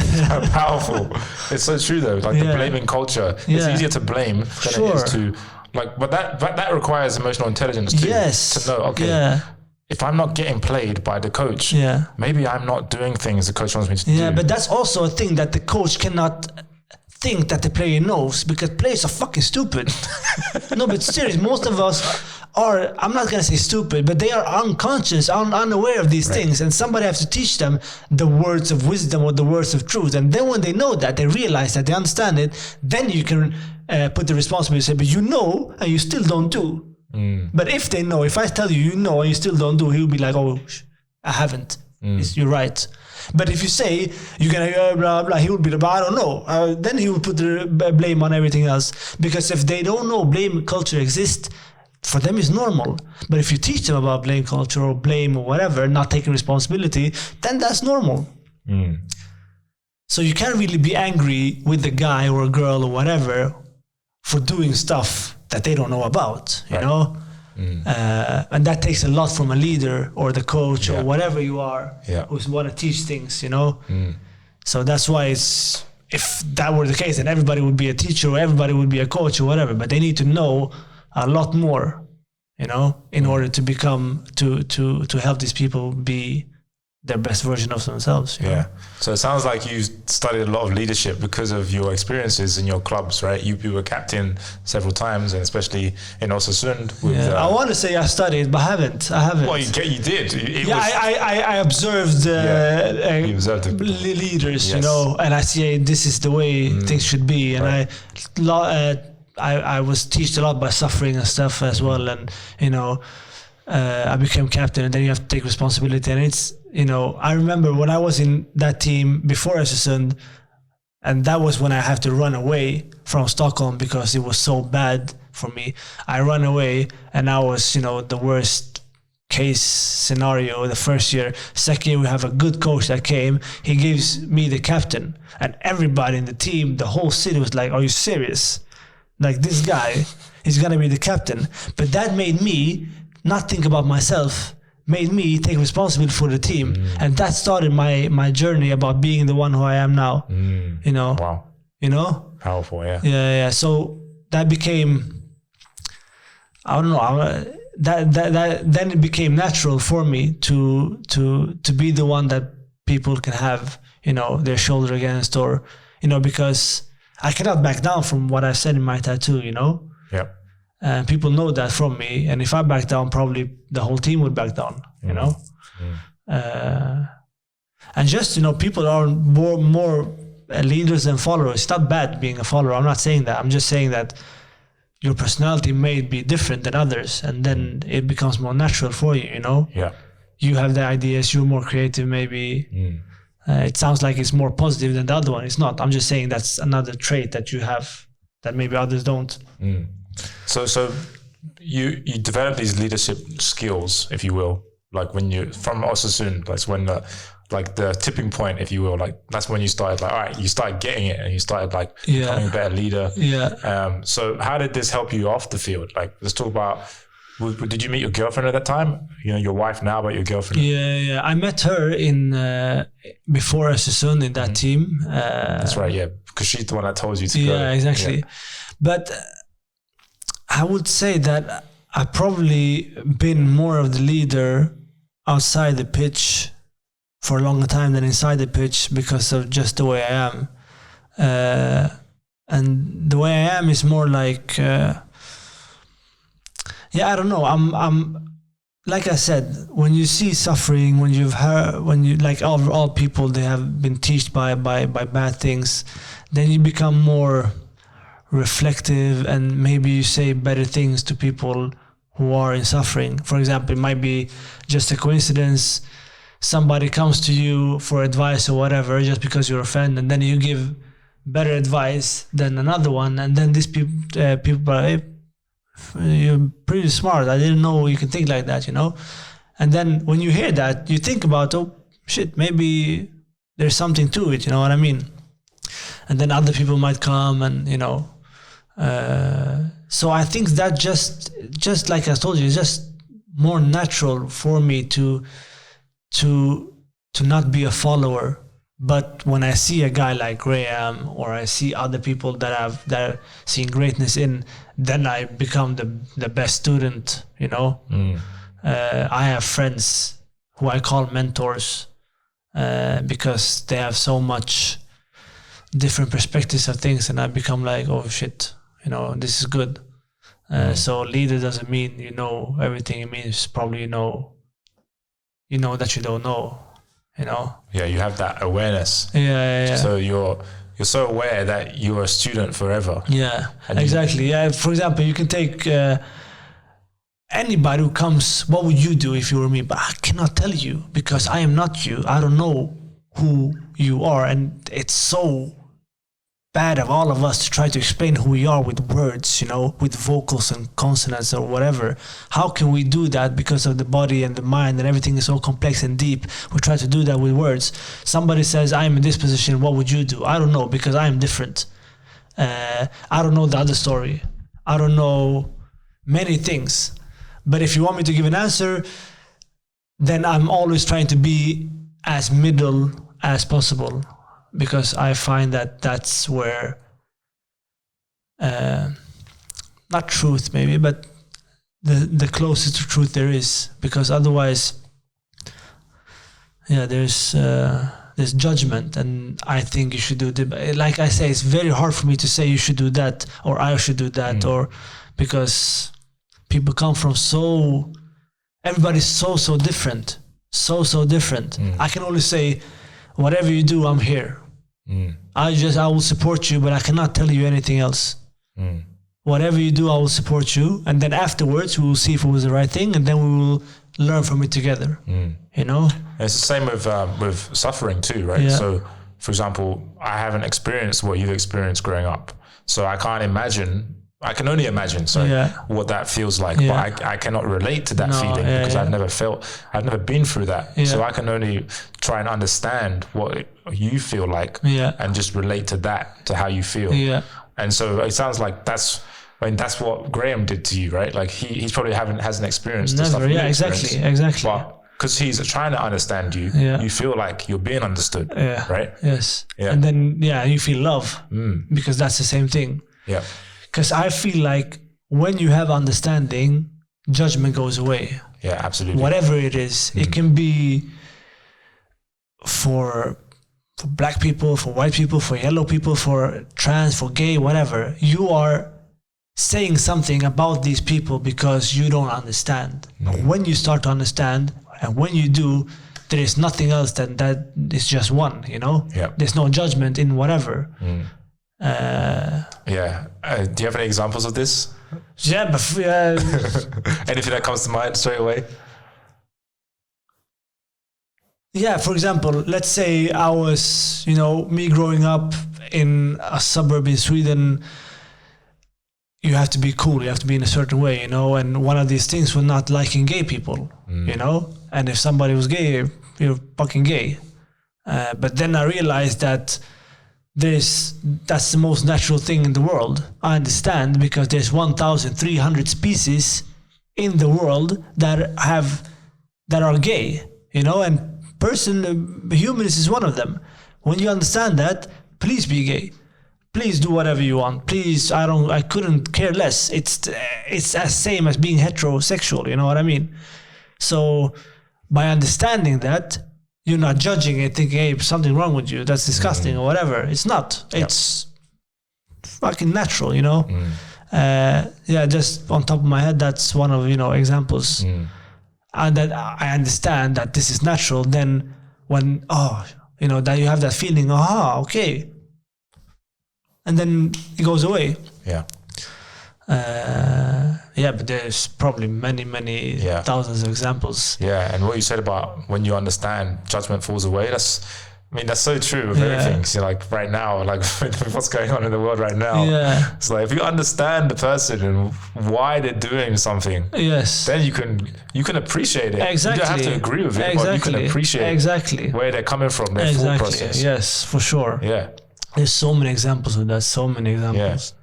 Powerful. It's so true though. Like the blaming culture. It's easier to blame than it is to, like. But that requires emotional intelligence too.
Yes.
To know, okay, if I'm not getting played by the coach, maybe I'm not doing things the coach wants me to do.
Yeah, but that's also a thing that the coach cannot think that the player knows, because players are fucking stupid. No, but seriously, most of us are, I'm not gonna say stupid, but they are unconscious, unaware of these things, and somebody has to teach them the words of wisdom or the words of truth. And then when they know that, they realize that, they understand it, then you can put the responsibility and say, but you know, and you still don't do. But if they know, if I tell you, you know, and you still don't do, he'll be like, oh, I haven't. You're right. But if you say you're gonna blah blah, he will be like, I don't know. Then he will put the blame on everything else. Because if they don't know blame culture exists, for them it's normal. But if you teach them about blame culture or blame or whatever, not taking responsibility, then that's normal. So you can't really be angry with the guy or a girl or whatever for doing stuff that they don't know about, you know? And that takes a lot from a leader or the coach or whatever you are who's want to teach things, you know? So that's why it's, if that were the case, then everybody would be a teacher or everybody would be a coach or whatever, but they need to know a lot more, you know, in order to become, to help these people be their best version of themselves. You know?
So it sounds like you studied a lot of leadership because of your experiences in your clubs, right? You were captain several times, and especially in Osasund. With,
I want to say I studied, but I haven't. Well,
you did.
I observed,
you observed the
leaders, you know, and I see this is the way things should be. And I was taught a lot by suffering and stuff as well. And, you know, I became captain, and then you have to take responsibility. And it's, you know, I remember when I was in that team before Östersund, and that was when I had to run away from Stockholm because it was so bad for me. I ran away, and I was, you know, the worst case scenario the first year. Second year, we have a good coach that came. He gives me the captain, and everybody in the team, the whole city was like, are you serious? Like, this guy is going to be the captain. But that made me not think about myself, made me take responsibility for the team. And that started my journey about being the one who I am now. You know?
Wow.
You know?
Powerful,
Yeah. So that became, I don't know, then it became natural for me to be the one that people can have, you know, their shoulder against, or, you know, because I cannot back down from what I said in my tattoo, you know? And people know that from me. And if I back down, probably the whole team would back down, you know? And just, people are more leaders than followers. It's not bad being a follower. I'm not saying that. I'm just saying that your personality may be different than others, and then it becomes more natural for you,
Yeah.
You have the ideas, you're more creative maybe. It sounds like it's more positive than the other one. It's not. I'm just saying that's another trait that you have that maybe others don't.
So you develop these leadership skills, if you will, like when you from Osasun, that's when the tipping point, if you will, like that's when you started like, all right, you started getting it and you started like becoming a better leader.
Yeah.
So how did this help you off the field? Like, let's talk about, did you meet your girlfriend at that time? Your wife now, but your girlfriend?
Yeah. I met her in before Osasun in that team.
That's right, yeah, because she's the one that told you to go.
Yeah, exactly. Yeah. But I would say that I've probably been more of the leader outside the pitch for a longer time than inside the pitch because of just the way I am. And the way I am is more like, I don't know. I'm like I said, when you see suffering, when you like all people, they have been teached by bad things, then you become more reflective and maybe you say better things to people who are in suffering. For example, it might be just a coincidence. Somebody comes to you for advice or whatever just because you're a friend, and then you give better advice than another one, and then these people are, hey, you're pretty smart. I didn't know you can think like that, And then when you hear that, you think about, oh shit, maybe there's something to it, you know what I mean? And then other people might come and, so I think that just like I told you, it's just more natural for me to not be a follower. But when I see a guy like Graham, or I see other people that are seeing greatness in, then I become the best student, I have friends who I call mentors because they have so much different perspectives of things, and I become like, oh shit, this is good. So leader doesn't mean you know everything. It means probably you know that you don't know.
Yeah, you have that awareness.
Yeah.
So you're so aware that you're a student forever.
Yeah, and exactly. For example, you can take anybody who comes. What would you do if you were me? But I cannot tell you because I am not you. I don't know who you are, and it's so bad of all of us to try to explain who we are with words, with vocals and consonants or whatever. How can we do that because of the body and the mind and everything is so complex and deep? We try to do that with words. Somebody says, I'm in this position, what would you do? I don't know, because I am different. I don't know the other story. I don't know many things. But if you want me to give an answer, then I'm always trying to be as middle as possible, because I find that that's where, not truth maybe, but the closest to truth there is. Because otherwise, there's judgment, and I think you should do the. Like I say, it's very hard for me to say you should do that or I should do that, or because people come from everybody's so different, so different. I can only say, whatever you do, I'm here. I will support you, but I cannot tell you anything else. Whatever you do, I will support you, and then afterwards we will see if it was the right thing, and then we will learn from it together.
It's the same with suffering too, right?
Yeah.
So, for example, I haven't experienced what you've experienced growing up, so I can only imagine what that feels like, but I cannot relate to that feeling because I've never been through that. So I can only try and understand what you feel like and just relate to that, to how you feel. And so it sounds like that's what Graham did to you, right? Like he's probably hasn't experienced the stuff you experienced.
Exactly.
But because he's trying to understand you, you feel like you're being understood, right?
Yes. Yeah. And then you feel love because that's the same thing.
Yeah.
Because I feel like when you have understanding, judgment goes away.
Yeah, absolutely.
Whatever it is, it can be for black people, for white people, for yellow people, for trans, for gay, whatever. You are saying something about these people because you don't understand. When you start to understand, and when you do, there is nothing else than that. It's just one, you know?
Yeah.
There's no judgment in whatever.
Yeah. Do you have any examples of this?
Yeah, but
Anything that comes to mind straight away?
yeah, for example, let's say I was, me growing up in a suburb in Sweden, you have to be cool, you have to be in a certain way, and one of these things was not liking gay people, and if somebody was gay, you're fucking gay. But then I realized that that's the most natural thing in the world. I understand, because there's 1,300 species in the world that are gay, and humans is one of them. When you understand that, please be gay. Please do whatever you want. Please, I couldn't care less. It's as same as being heterosexual, you know what I mean? So by understanding that, you're not judging it, thinking, hey, something wrong with you, that's disgusting or whatever. It's not. It's fucking natural, just on top of my head, that's one of, examples. And that I understand that this is natural, then when, that you have that feeling, okay. And then it goes away.
Yeah.
But there's probably many thousands of examples.
Yeah, and what you said about when you understand, judgment falls away. That's so true with everything. So like right now, like with what's going on in the world right now.
Yeah.
It's like if you understand the person and why they're doing something, then you can appreciate it.
Exactly.
You don't have to agree with it, but you can appreciate where they're coming from, their thought process.
Yes, for sure.
Yeah.
There's so many examples of that. So many examples.
Yeah.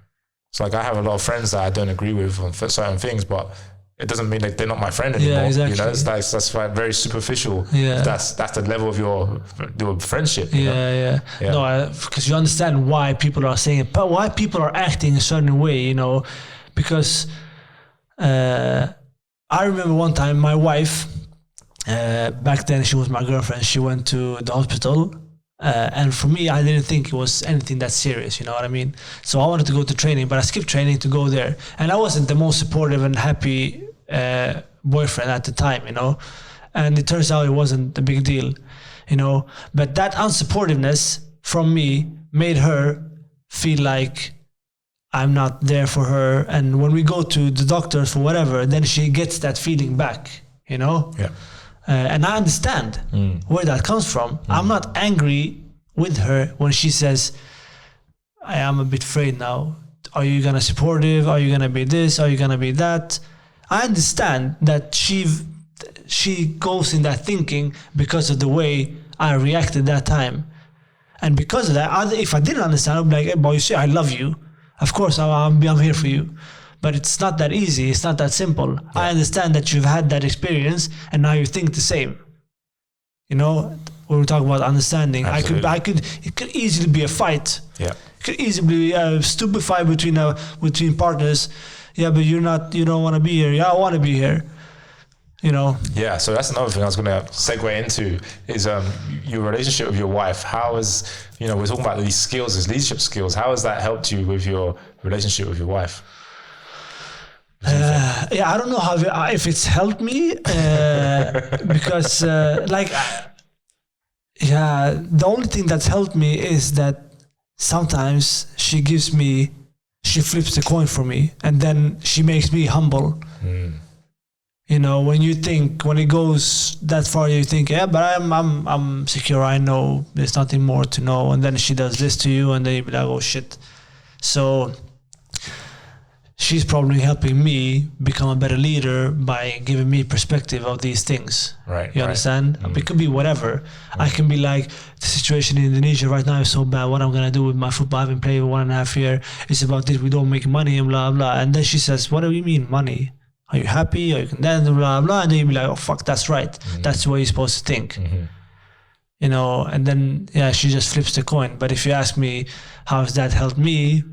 It's like I have a lot of friends that I don't agree with on certain things, but it doesn't mean that they're not my friend anymore.
Yeah, exactly.
That's like very superficial.
Yeah.
That's the level of your friendship.
Yeah. No, because you understand why people are saying it, but why people are acting a certain way, because I remember one time my wife, back then she was my girlfriend, she went to the hospital. And for me, I didn't think it was anything that serious, you know what I mean? So I wanted to go to training, but I skipped training to go there. And I wasn't the most supportive and happy boyfriend at the time, And it turns out it wasn't a big deal, But that unsupportiveness from me made her feel like I'm not there for her. And when we go to the doctors for whatever, then she gets that feeling back,
Yeah.
And I understand where that comes from. I'm not angry with her when she says, I am a bit afraid now. Are you going to supportive? Are you going to be this? Are you going to be that? I understand that she goes in that thinking because of the way I reacted that time. And because of that, if I didn't understand, I'd be like, hey, boy, you see, I love you. Of course, I'm here for you. But it's not that easy. It's not that simple. Yeah. I understand that you've had that experience and now you think the same. When we talk about understanding, it could easily be a fight.
Yeah.
It could easily be a stupid fight between partners. Yeah, but you don't want to be here. Yeah, I want to be here.
Yeah, so that's another thing I was going to segue into is your relationship with your wife. How is, we're talking about these skills, these leadership skills. How has that helped you with your relationship with your wife?
I don't know if it's helped me because the only thing that's helped me is that sometimes she flips the coin for me and then she makes me humble. When it goes that far, you think, yeah, but I'm secure. I know there's nothing more to know. And then she does this to you and then you be like, oh shit. So she's probably helping me become a better leader by giving me perspective of these things.
Right.
You understand? It could be whatever. I can be like, the situation in Indonesia right now is so bad. What I'm going to do with my football, I've been playing 1.5 years. It's about this. We don't make money and blah, blah. And then she says, what do you mean money? Are you happy? Are you content? Blah, blah. And then you'll be like, oh, fuck, that's right. That's the way you're supposed to think. And then, she just flips the coin. But if you ask me, how has that helped me?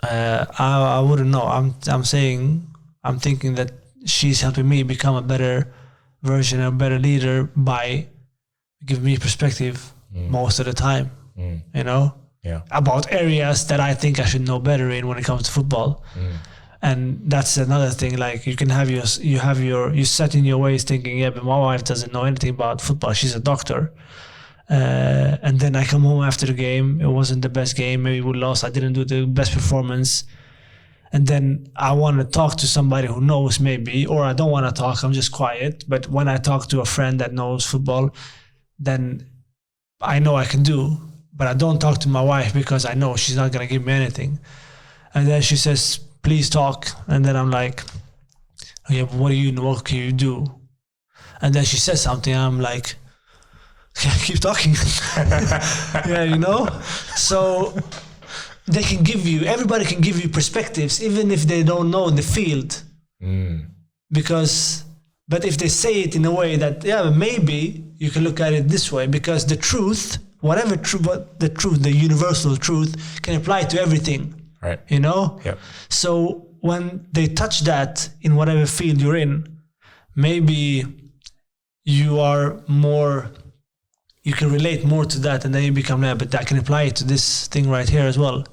I wouldn't know. I'm thinking that she's helping me become a better version, a better leader by giving me perspective most of the time.
about
areas that I think I should know better in when it comes to football. And that's another thing. Like you set in your ways thinking, yeah, but my wife doesn't know anything about football. She's a doctor. And then I come home after the game. It wasn't the best game. Maybe we lost. I didn't do the best performance. And then I want to talk to somebody who knows maybe, or I don't want to talk. I'm just quiet. But when I talk to a friend that knows football, then I know I can do. But I don't talk to my wife because I know she's not going to give me anything. And then she says, please talk. And then I'm like, okay, but what can you do? And then she says something. I'm like, keep talking. So everybody can give you perspectives, even if they don't know in the field. But if they say it in a way that, maybe you can look at it this way, because the truth, the universal truth can apply to everything.
Right.
So when they touch that in whatever field you're in, maybe you can relate more to that, and then you become there, but I can apply it to this thing right here as well.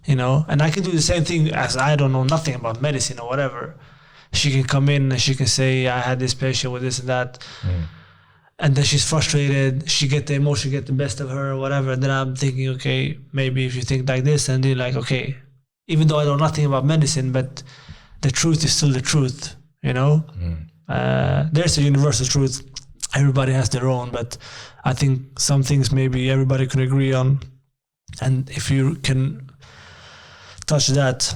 And I can do the same thing as I don't know nothing about medicine or whatever. She can come in and she can say, I had this patient with this and that. And then she's frustrated. She get the emotion, get the best of her or whatever. And then I'm thinking, okay, maybe if you think like this, and you're like, okay, even though I know nothing about medicine, but the truth is still the truth, There's a universal truth. Everybody has their own, but I think some things maybe everybody can agree on. And if you can touch that,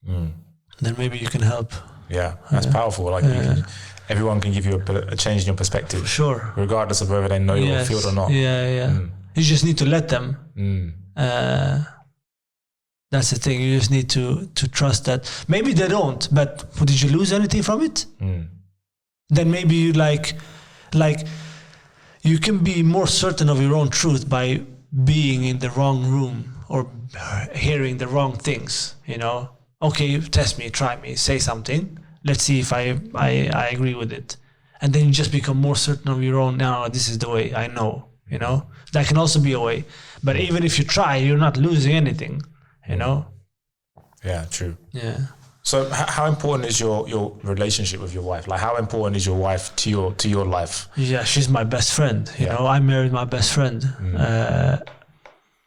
then maybe you can help.
Yeah, that's powerful. Like everyone can give you a change in your perspective.
Sure.
Regardless of whether they know your field or not.
Yeah. You just need to let them. That's the thing. You just need to trust that. Maybe they don't, but did you lose anything from it? Then maybe you like you can be more certain of your own truth by being in the wrong room or hearing the wrong things, Okay, test me, try me, say something. Let's see if I agree with it. And then you just become more certain of your own, no, this is the way, I know, That can also be a way. But even if you try, you're not losing anything,
Yeah, true.
Yeah.
So how important is your relationship with your wife? Like, how important is your wife to your life?
Yeah, she's my best friend. I married my best friend.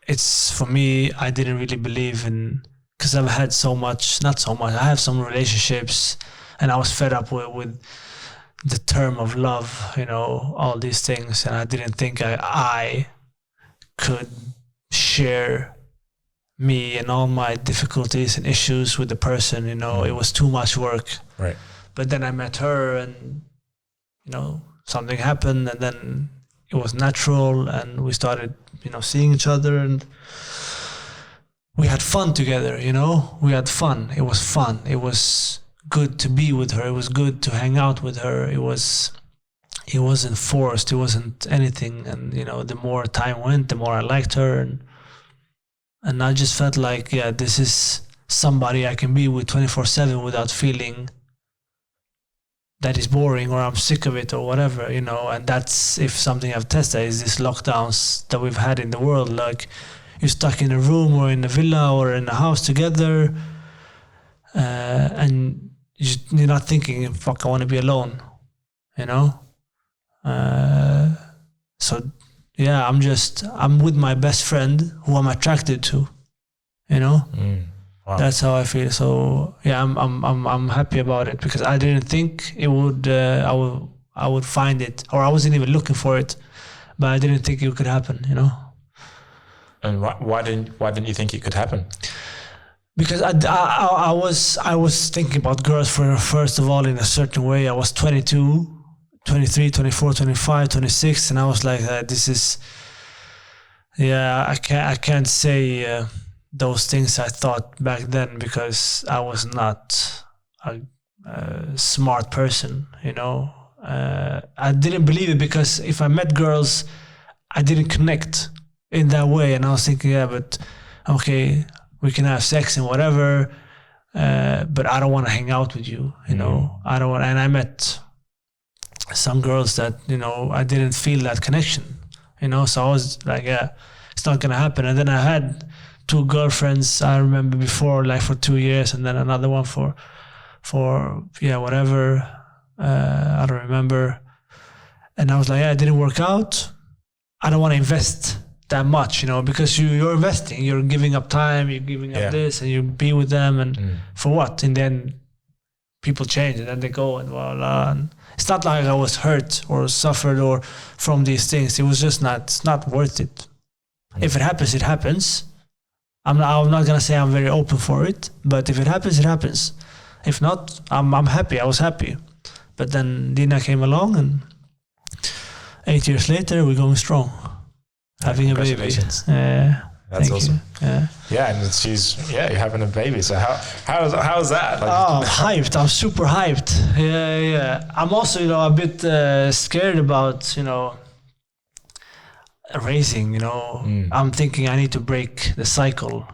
It's, for me, I didn't really believe in, because I've had I have some relationships, and I was fed up with the term of love, all these things, and I didn't think I could share me and all my difficulties and issues with the person, It was too much work.
Right.
But then I met her, and something happened, and then it was natural, and we started seeing each other, and we had fun together. We had fun. It was fun. It was good to be with her. It was good to hang out with her. It wasn't forced. It wasn't anything. And the more time went, the more I liked her, and I just felt like, this is somebody I can be with 24/7 without feeling that is boring or I'm sick of it or whatever, And that's, if something I've tested, is these lockdowns that we've had in the world. Like, you're stuck in a room or in a villa or in a house together, and you're not thinking, fuck, I want to be alone, So yeah, I'm with my best friend who I'm attracted to, Wow. That's how I feel. So yeah, I'm happy about it, because I didn't think it would. I would find it, or I wasn't even looking for it, but I didn't think it could happen.
And why didn't you think it could happen?
Because I was thinking about girls first of all in a certain way. I was 22, 23, 24, 25, 26, and I was like, this is. Yeah, I can't say. Those things I thought back then, because I was not a smart person, I didn't believe it, because if I met girls, I didn't connect in that way, and I was thinking, but okay, we can have sex and whatever, but I don't want to hang out with you, I don't want. And I met some girls that I didn't feel that connection, so I was like, it's not gonna happen. And then I had 2 girlfriends, I remember before, like for 2 years, and then another one for whatever, I don't remember. And I was like, yeah, it didn't work out. I don't want to invest that much, because you're investing, you're giving up time, you're giving up this, and you be with them, and for what? And then people change, and then they go, and voila. And it's not like I was hurt or suffered or from these things. It was just it's not worth it. If it happens, it happens. I'm not gonna say I'm very open for it, but if it happens, it happens. If not, I'm happy. I was happy. But then Dina came along, and 8 years later, we're going strong. Having a baby.
Congratulations.
That's
awesome.
Yeah.
Yeah, and you're having a baby. So how's that? Like,
I'm hyped. I'm super hyped. Yeah. I'm also, a bit scared about, raising, I'm thinking I need to break the cycle,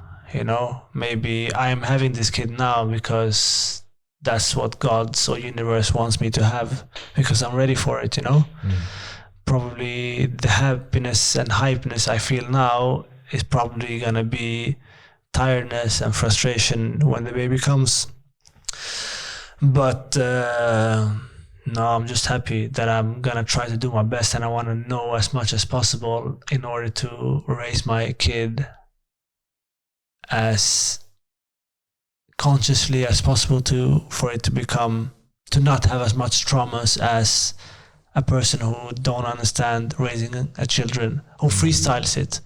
maybe I'm having this kid now because that's what God or universe wants me to have, because I'm ready for it, Probably the happiness and hypeness I feel now is probably gonna be tiredness and frustration when the baby comes. But no, I'm just happy that I'm gonna try to do my best, and I want to know as much as possible in order to raise my kid as consciously as possible for it to not have as much traumas as a person who don't understand raising a children, who freestyles it.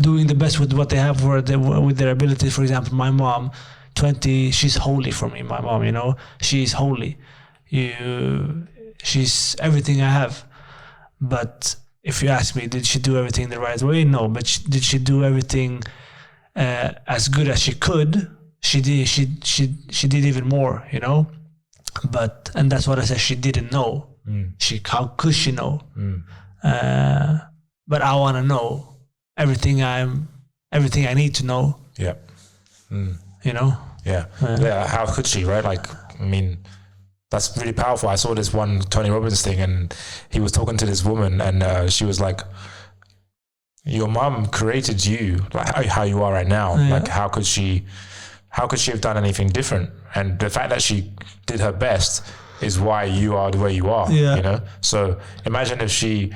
Doing the best with what they have with their ability. For example, my mom, 20, she's holy for me. My mom, she's holy. She's everything I have. But if you ask me, did she do everything the right way? No. But did she do everything as good as she could? She did. She did even more. And that's what I said. She didn't know. How could she know? But I want to know everything I need to know.
Yeah.
Yeah.
How could she, right? Like, I mean, that's really powerful. I saw this one Tony Robbins thing, and he was talking to this woman, and she was like, your mom created you like how you are right now. Like, how could she have done anything different? And the fact that she did her best is why you are the way you are. So imagine if she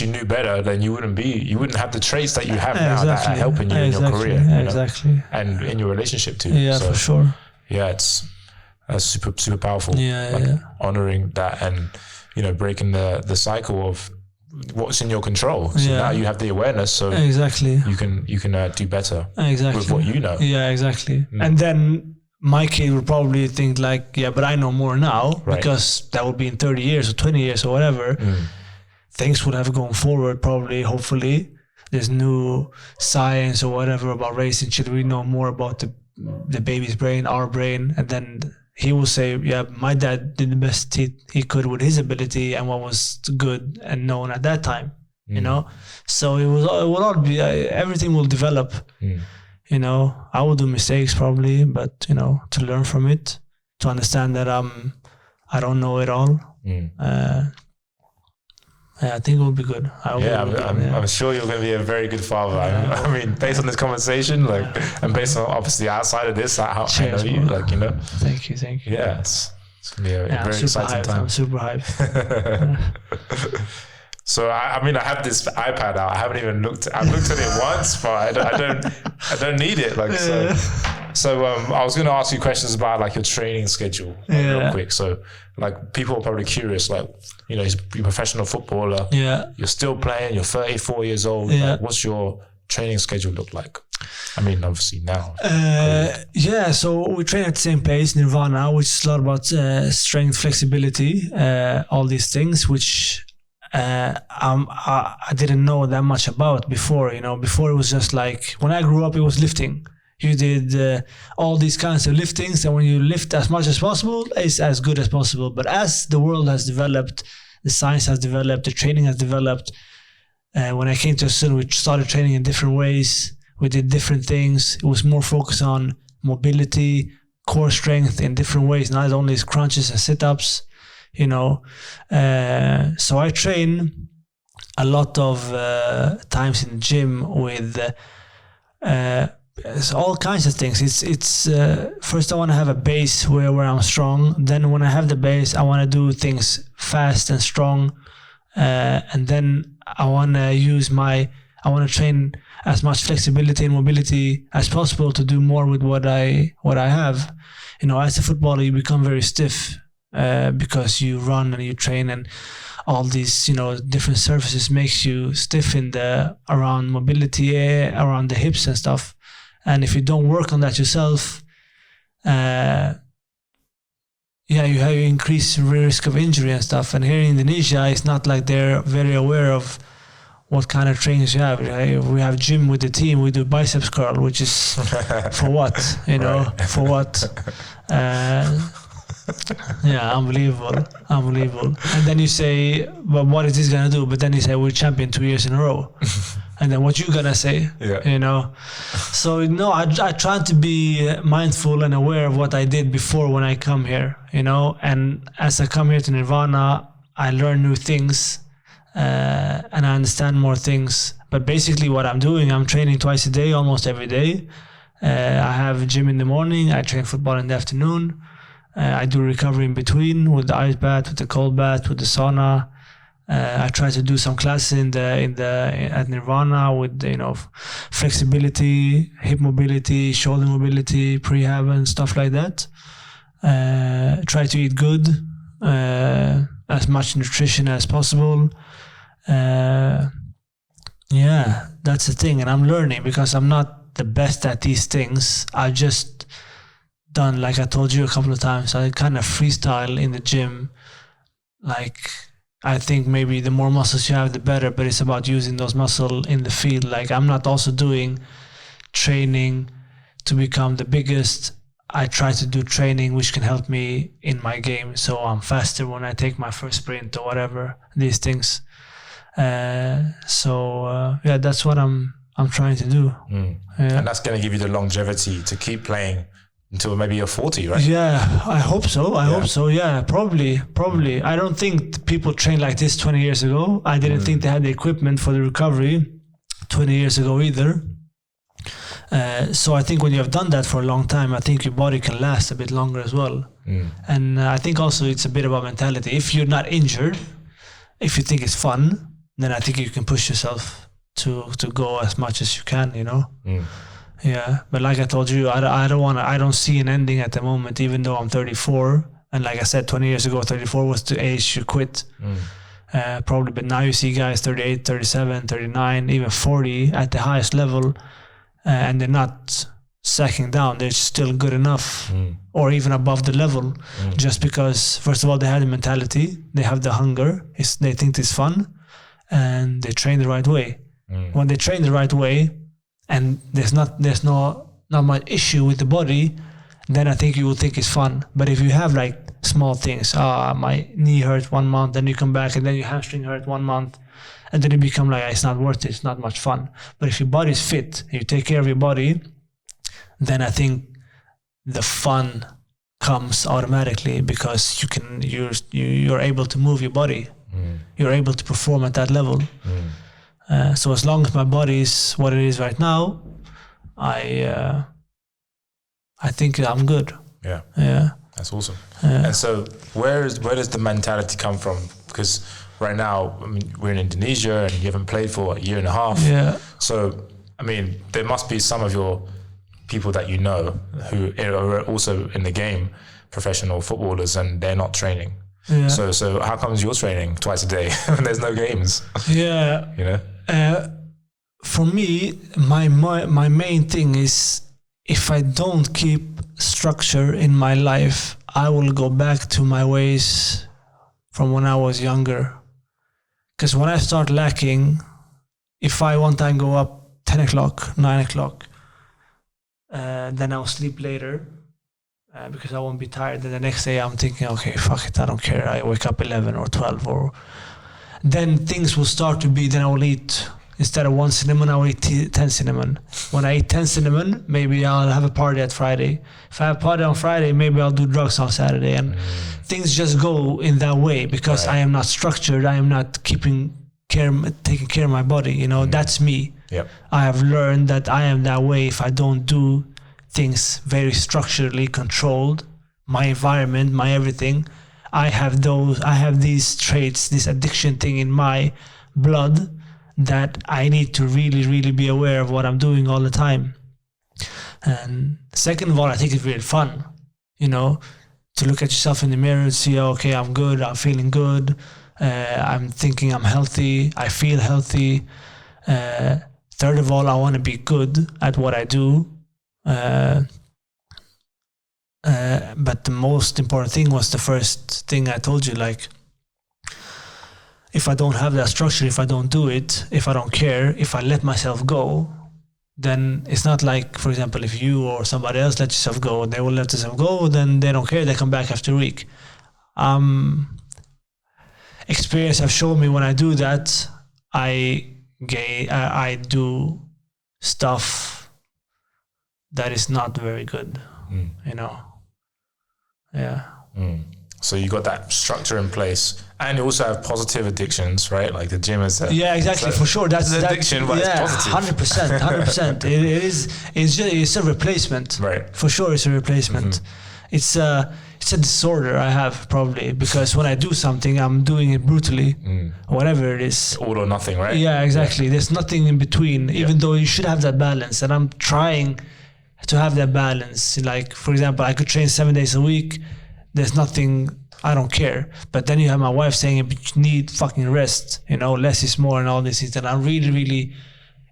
knew better, then you wouldn't have the traits that you have now that are helping you in your career.
Exactly.
And in your relationship too.
Yeah, for sure.
Yeah, that's super, super powerful. Honoring that and, breaking the cycle of what's in your control. So now you have the awareness, so you can do better with what you know.
Yeah, exactly. And then my kid would probably think like, but I know more now, because that would be in 30 years or 20 years or whatever. Things would have gone forward, probably, hopefully. There's new science or whatever about raising children. We know more about the baby's brain, our brain, and then he will say, my dad did the best he could with his ability and what was good and known at that time, So it will all be, everything will develop. I will do mistakes probably, but to learn from it, to understand that I don't know it all. I think it will be good.
I'm sure you're going to be a very good father. I mean, based on this conversation, and based on obviously outside of this, how I know you,
Thank you.
Yeah, it's going to be a very exciting time.
I'm super hyped.
So I have this iPad out. I haven't even looked. I've looked at it once, but I don't need it. So I was going to ask you questions about your training schedule real quick. So people are probably curious. You're a professional footballer.
Yeah.
You're still playing. You're 34 years old.
Yeah.
What's your training schedule look like? I mean, obviously now.
So we train at the same place, Nirvana, which is a lot about strength, flexibility, all these things, which I didn't know that much about before. Before it was just when I grew up, it was lifting. You did all these kinds of liftings, and when you lift as much as possible, it's as good as possible. But as the world has developed, the science has developed, the training has developed. When I came to Östersund, we started training in different ways. We did different things. It was more focused on mobility, core strength in different ways, not only crunches and sit-ups. So I train a lot of times in the gym with it's all kinds of things. It's first I want to have a base where I'm strong. Then when I have the base, I want to do things fast and strong, and then I want to train as much flexibility and mobility as possible to do more with what I have. You know, as a footballer, you become very stiff because you run and you train, and all these, you know, different surfaces makes you stiff around mobility, around the hips and stuff. And if you don't work on that yourself, you have increased risk of injury and stuff. And here in Indonesia, it's not like they're very aware of what kind of trainings you have. Right? We have gym with the team. We do biceps curl, which is for what, you know, right. For what? Yeah, unbelievable. And then you say, well, what is this gonna do? But then you say, we're champion 2 years in a row. And then what you gonna say? Yeah. You know? So, no, I try to be mindful and aware of what I did before when I come here, you know? And as I come here to Nirvana, I learn new things and I understand more things. But basically what I'm doing, I'm training twice a day, almost every day. I have a gym in the morning. I train football in the afternoon. I do recovery in between with the ice bath, with the cold bath, with the sauna. I try to do some classes at Nirvana with, you know, flexibility, hip mobility, shoulder mobility, prehab and stuff like that. Try to eat good, as much nutrition as possible. Yeah, that's the thing. And I'm learning because I'm not the best at these things. I just done, like I told you a couple of times, I kind of freestyle in the gym. Like, I think maybe the more muscles you have, the better, but it's about using those muscles in the field. Like, I'm not also doing training to become the biggest. I try to do training which can help me in my game, so I'm faster when I take my first sprint or whatever, these things. Yeah, that's what I'm trying to do. Yeah.
And that's going to give you the longevity to keep playing until maybe you're 40, right?
Yeah, I hope so. I hope so. Yeah, probably. I don't think people trained like this 20 years ago. I didn't think they had the equipment for the recovery 20 years ago either. So I think when you have done that for a long time, I think your body can last a bit longer as well. And I think also it's a bit about mentality. If you're not injured, if you think it's fun, then I think you can push yourself to go as much as you can, you know? Yeah, but like I told you, I don't see an ending at the moment, even though I'm 34. And like I said, 20 years ago, 34 was the age you quit. Probably, but now you see guys 38, 37, 39, even 40 at the highest level, and they're not sacking down. They're still good enough, or even above the level, just because, first of all, they have the mentality, they have the hunger, they think it's fun, and they train the right way. When they train the right way, and there's not much issue with the body, then I think you will think it's fun. But if you have like small things, my knee hurt 1 month, then you come back and then your hamstring hurt 1 month, and then you become like, it's not worth it, it's not much fun. But if your body's fit, you take care of your body, then I think the fun comes automatically because you're able to move your body. You're able to perform at that level. So as long as my body is what it is right now, I think I'm good. Yeah.
That's awesome. And so where does the mentality come from? Because right now, I mean, we're in Indonesia and you haven't played for a year and a half.
Yeah.
So, I mean, there must be some of your people that you know who are also in the game, professional footballers, and they're not training. Yeah. So how comes you're training twice a day when there's no games?
Yeah.
You know?
For me, my main thing is, if I don't keep structure in my life, I will go back to my ways from when I was younger. Because when I start lacking, if I one time go up 10 o'clock, 9 o'clock, then I'll sleep later because I won't be tired. Then the next day I'm thinking, okay, fuck it, I don't care. I wake up 11 or 12 or... Then things will start to be, then I will eat, instead of 1 cinnamon, I will eat 10 cinnamon. When I eat 10 cinnamon, maybe I'll have a party at Friday. If I have a party on Friday, maybe I'll do drugs on Saturday. And things just go in that way because I am not structured. I am not keeping taking care of my body. You know, that's me.
Yep.
I have learned that I am that way if I don't do things very structurally controlled. My environment, my everything. I have these traits, this addiction thing in my blood that I need to really, really be aware of what I'm doing all the time. And second of all, I think it's really fun, you know, to look at yourself in the mirror and see, okay, I'm good, I'm feeling good, I'm thinking I'm healthy, I feel healthy. Third of all, I want to be good at what I do. But the most important thing was the first thing I told you, like, if I don't have that structure, if I don't do it, if I don't care, if I let myself go, then it's not like, for example, if you or somebody else let yourself go, they will let themselves go, then they don't care, they come back after a week. Experience have shown me when I do that, I do stuff that is not very good, you know. Yeah.
So you got that structure in place, and you also have positive addictions, right? Like the gym is
exactly, for sure. That's
an addiction, but it's positive.
100%. It's a replacement,
right?
For sure, it's a replacement. It's a disorder I have, probably, because when I do something, I'm doing it brutally, whatever it is.
All or nothing, right?
Yeah, exactly. There's nothing in between, even though you should have that balance, and I'm trying to have that balance. Like, for example, I could train 7 days a week. There's nothing, I don't care. But then you have my wife saying, but you need fucking rest, you know, less is more and all these things. And I'm really,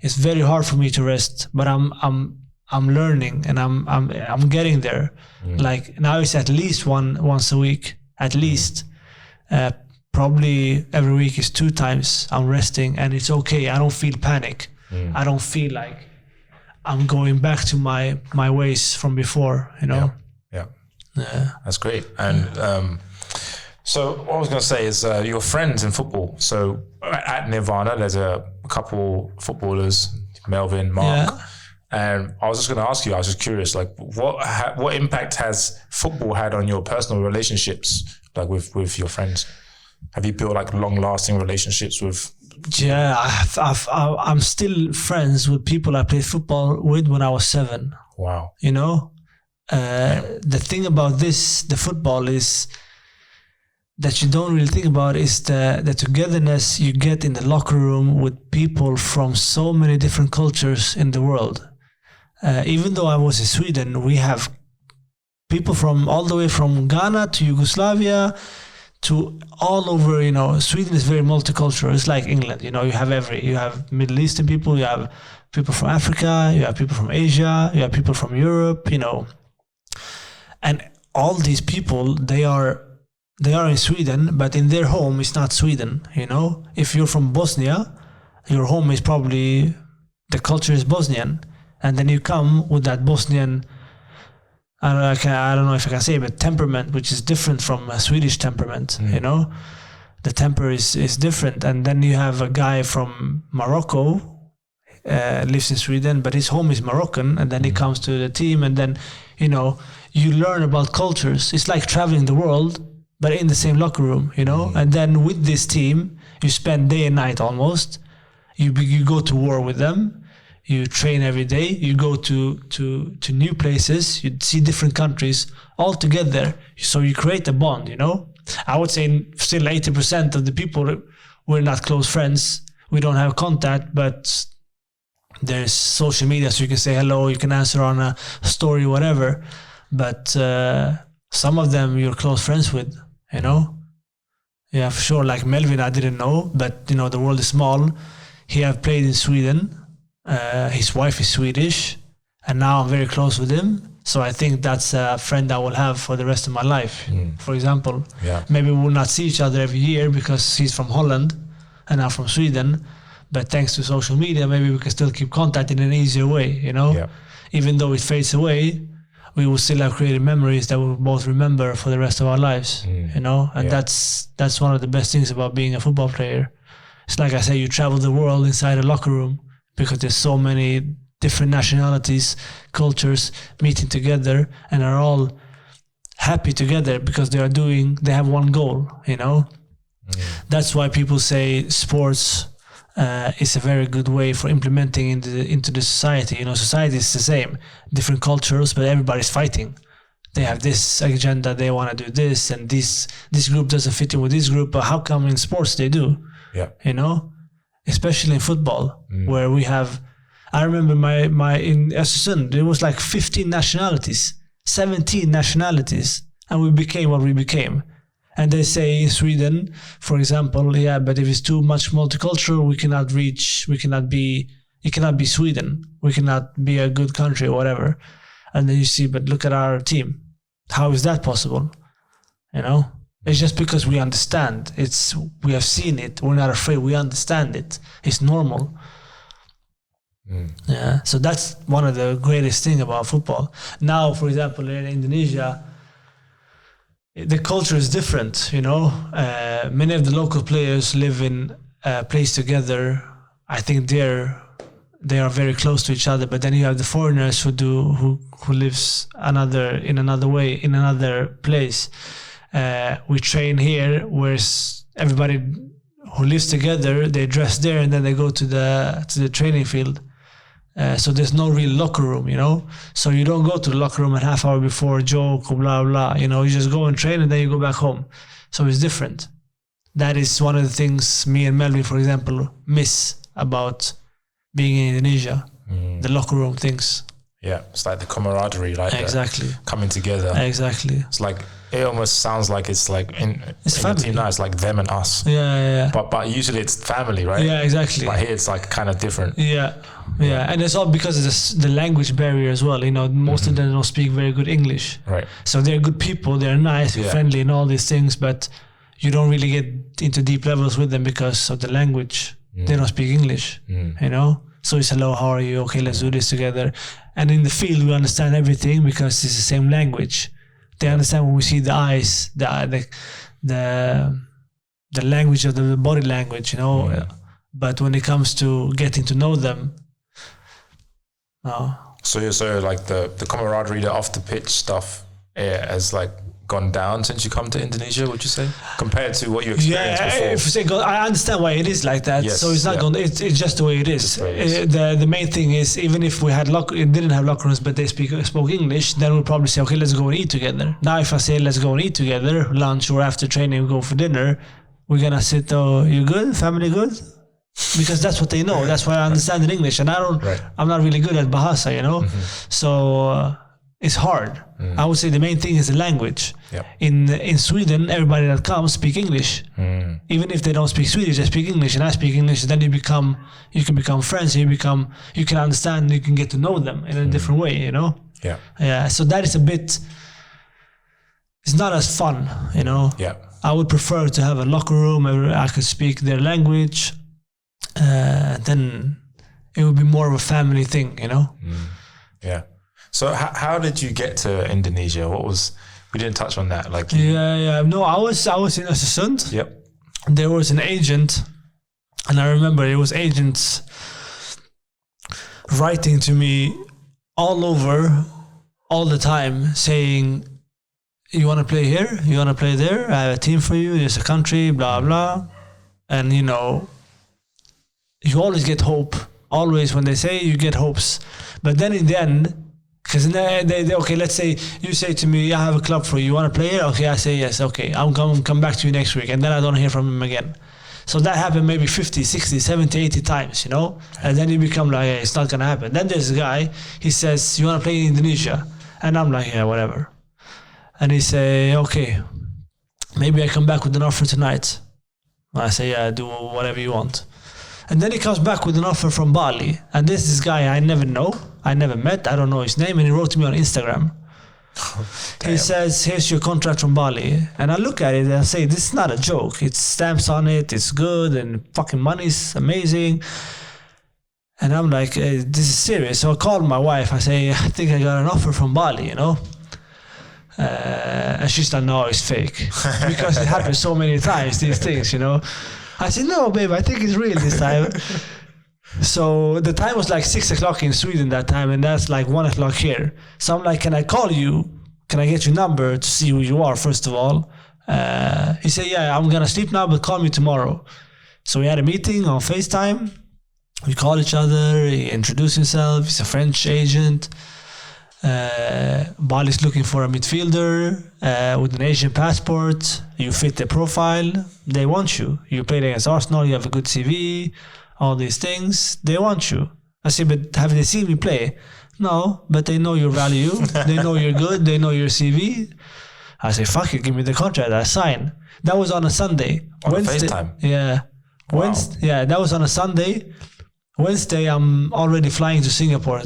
it's very hard for me to rest, but I'm learning, and I'm getting there. Like now it's at least once a week, at least. Probably every week is 2 times I'm resting, and it's okay. I don't feel panic. I don't feel like I'm going back to my ways from before, you know?
Yeah. That's great. And so what I was going to say is your friends in football. So at Nirvana, there's a couple footballers, Melvin, Mark. And I was just going to ask you, I was just curious, like what impact has football had on your personal relationships, like with your friends? Have you built like long-lasting relationships with?
Yeah, I'm still friends with people I played football with when I was 7.
Wow.
You know? The thing about the football is that you don't really think about is the togetherness you get in the locker room with people from so many different cultures in the world. Even though I was in Sweden, we have people from all the way from Ghana to Yugoslavia to all over, you know. Sweden is very multicultural. It's like England, you know, you have Middle Eastern people, you have people from Africa, you have people from Asia, you have people from Europe, you know. And all these people, they are in Sweden, but in their home it's not Sweden, you know. If you're from Bosnia, your home is probably, the culture is Bosnian, and then you come with that Bosnian, I don't know if I can say, but temperament, which is different from a Swedish temperament, you know. The temper is different. And then you have a guy from Morocco, lives in Sweden, but his home is Moroccan, and then he comes to the team, and then, you know, you learn about cultures. It's like traveling the world, but in the same locker room, you know. And then with this team, you spend day and night almost. You go to war with them. You train every day. You go to new places. You see different countries all together. So you create a bond, you know. I would say still 80% of the people, we're not close friends. We don't have contact, but there's social media, so you can say hello, you can answer on a story, whatever. But some of them you're close friends with, you know. Yeah, for sure. Like Melvin, I didn't know, but you know, the world is small. He have played in Sweden. His wife is Swedish, and now I'm very close with him. So I think that's a friend I will have for the rest of my life. For example, maybe we will not see each other every year because he's from Holland and I'm from Sweden. But thanks to social media, maybe we can still keep contact in an easier way, you know? Even though it fades away, we will still have created memories that we'll both remember for the rest of our lives, you know? And that's one of the best things about being a football player. It's like I say, you travel the world inside a locker room because there's so many different nationalities, cultures meeting together and are all happy together because they have one goal, you know? That's why people say sports is a very good way for implementing into the society. Society is the same, different cultures, but everybody's fighting. They have this agenda, they want to do this, and this group doesn't fit in with this group. But how come in sports they do?
Yeah.
Especially in football, where we have. I remember my in Östersund, there was like 15 nationalities, 17 nationalities, and we became what we became. And they say in Sweden, for example, yeah, but if it's too much multicultural, it cannot be Sweden. We cannot be a good country or whatever. And then you see, but look at our team. How is that possible? It's just because we understand. We have seen it. We're not afraid. We understand it. It's normal. Yeah. So that's one of the greatest things about football. Now, for example, in Indonesia, the culture is different. Many of the local players live in a place together. I think they are very close to each other. But then you have the foreigners who lives in another place. We train here, whereas everybody who lives together, they dress there and then they go to the training field. So there's no real locker room, So you don't go to the locker room a half hour before, joke or blah blah. You just go and train and then you go back home. So it's different. That is one of the things me and Melvin, for example, miss about being in Indonesia. The locker room things.
Yeah, it's like the camaraderie, like
exactly
coming together.
Exactly.
It's like it almost sounds like it's like in the team now. It's like them and us.
Yeah.
But usually it's family, right?
Yeah, exactly.
But here it's like kind of different.
Yeah, and it's all because of the language barrier as well. Most of them don't speak very good English.
Right. So
they're good people. They're nice, and friendly, and all these things. But you don't really get into deep levels with them because of the language. They don't speak English. So it's hello, how are you? Okay, let's do this together. And in the field, we understand everything because it's the same language. They understand when we see the eyes, the language of the body language, But when it comes to getting to know them, no.
So like the camaraderie, the off the pitch stuff, has like gone down since you come to Indonesia, would you say, compared to what you experienced before?
If you say I understand why it is like that.
Yes,
so it's not going. It's just the way it is. The main thing is, even if we didn't have locker rooms, but they spoke English, then we'll probably say, okay, let's go and eat together. Now, if I say let's go and eat together, lunch or after training, we go for dinner, we're gonna sit. Oh, you good? Family good? Because that's what they know. That's why I understand in English, and I'm not really good at Bahasa, So it's hard. I would say the main thing is the language.
Yep.
In Sweden, everybody that comes speak English. Even if they don't speak Swedish, they speak English, and I speak English. Then you can become friends. You can understand. You can get to know them in a different way.
Yeah.
Yeah. So that is a bit. It's not as fun.
Yeah.
I would prefer to have a locker room where I could speak their language. Then it would be more of a family thing.
Yeah. So how did you get to Indonesia? We didn't touch on that. Like
No, I was in Östersund.
Yep.
There was an agent, and I remember it was agents writing to me all over, all the time, saying, "You want to play here? You want to play there? I have a team for you. There's a country, blah blah." And you always get hope. Always, when they say, you get hopes. But then in the end. Because they okay, let's say you say to me, I have a club for you. You want to play here? Okay, I say yes. Okay, I'm going to come back to you next week. And then I don't hear from him again. So that happened maybe 50, 60, 70, 80 times, And then you become like, hey, it's not going to happen. Then there's a guy, he says, you want to play in Indonesia? And I'm like, yeah, whatever. And he say, okay, maybe I come back with an offer tonight. I say, yeah, do whatever you want. And then he comes back with an offer from Bali. And this guy I never know. I never met. I don't know his name. And he wrote to me on Instagram. He says, here's your contract from Bali. And I look at it and I say, this is not a joke. It's stamps on it. It's good. And fucking money's amazing. And I'm like, this is serious. So I called my wife. I say, I think I got an offer from Bali, And she's like, no, it's fake. Because it happens so many times, these things, I said, no, babe, I think it's real this time. So the time was like 6 o'clock in Sweden that time, and that's like 1 o'clock here. So I'm like, can I call you? Can I get your number to see who you are, first of all? He said, yeah, I'm going to sleep now, but call me tomorrow. So we had a meeting on FaceTime. We called each other. He introduced himself. He's a French agent. Bali's looking for a midfielder with an Asian passport. You fit the profile. They want you. You played against Arsenal. You have a good CV. All these things. They want you. I say, but have they seen me play? No, but they know your value. They know you're good. They know your CV. I say, fuck it, give me the contract. I sign. That was on a Sunday.
On FaceTime?
Yeah.
Wow.
Wednesday, yeah, that was on a Sunday. Wednesday, I'm already flying to Singapore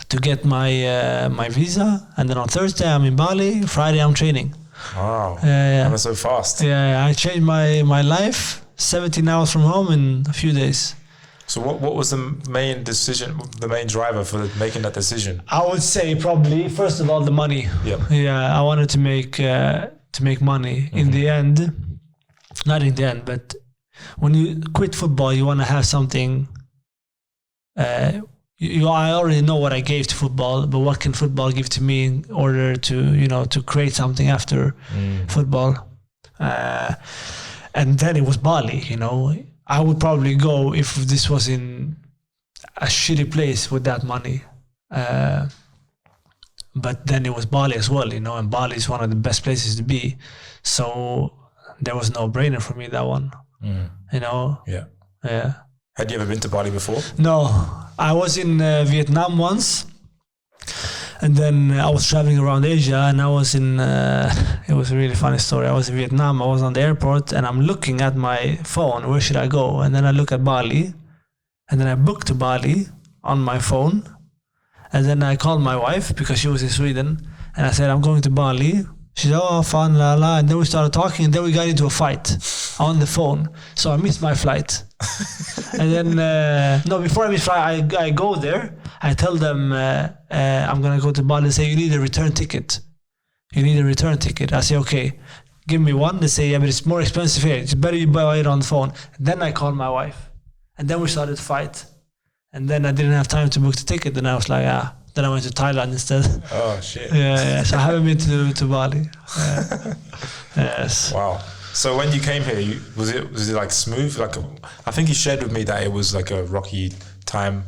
to get my my visa, and then on Thursday I'm in Bali. Friday I'm training.
Wow,
Yeah.
that was so fast.
Yeah, I changed my life. 17 hours from home in a few days.
So what was the main decision, the main driver for making that decision?
I would say probably first of all the money.
Yep.
Yeah, I wanted to make money. In the end, not in the end, but when you quit football, you want to have something. I already know what I gave to football, but what can football give to me in order to create something after football? And then it was Bali. I would probably go if this was in a shitty place with that money. But then it was Bali as well, and Bali is one of the best places to be. So there was no brainer for me, that one.
Yeah.
Yeah.
Had you ever been to Bali before?
No, I was in Vietnam once, and then I was traveling around Asia, and I was in. It was a really funny story. I was in Vietnam. I was on the airport, and I'm looking at my phone. Where should I go? And then I look at Bali, and then I booked to Bali on my phone, and then I called my wife because she was in Sweden, and I said I'm going to Bali. She said, "Oh, fun, la la," and then we started talking, and then we got into a fight on the phone. So I missed my flight. And then, before I miss flight, I go there. I tell them I'm gonna go to Bali. They say you need a return ticket. I say, okay, give me one. They say, yeah, but it's more expensive here. It's better you buy it on the phone. And then I called my wife, and then we started to fight. And then I didn't have time to book the ticket. And I was like, Then I went to Thailand instead.
Oh shit.
Yeah. So I haven't been to Bali. Yes.
Wow. So when you came here, was it like smooth? I think you shared with me that it was like a rocky time.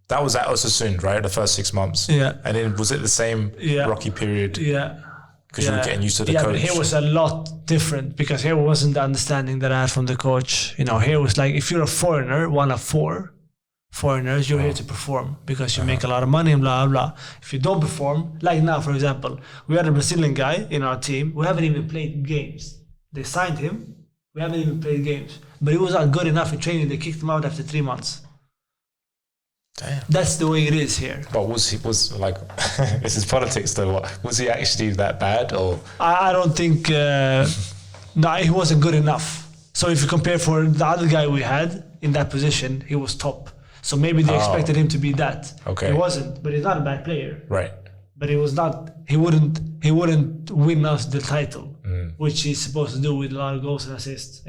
That was at Östersund, right? The first 6 months.
Yeah.
And then was it the same rocky period?
Yeah.
Because you were getting used to the coach.
Yeah, but here was a lot different because here wasn't the understanding that I had from the coach. Here was like, if you're a foreigner, one of 4 foreigners, you're here to perform because you make a lot of money and blah, blah, blah. If you don't perform, like now, for example, we had a Brazilian guy in our team. We haven't even played games. They signed him. We haven't even played games. But he was not good enough in training. They kicked him out after 3 months.
Damn.
That's the way it is here.
But was like, this is politics though. Was he actually that bad or?
I don't think, no, he wasn't good enough. So if you compare for the other guy we had in that position, he was top. So maybe they expected him to be that.
Okay.
He wasn't, but he's not a bad player.
Right.
But he was not. He wouldn't win us the title, which he's supposed to do with a lot of goals and assists.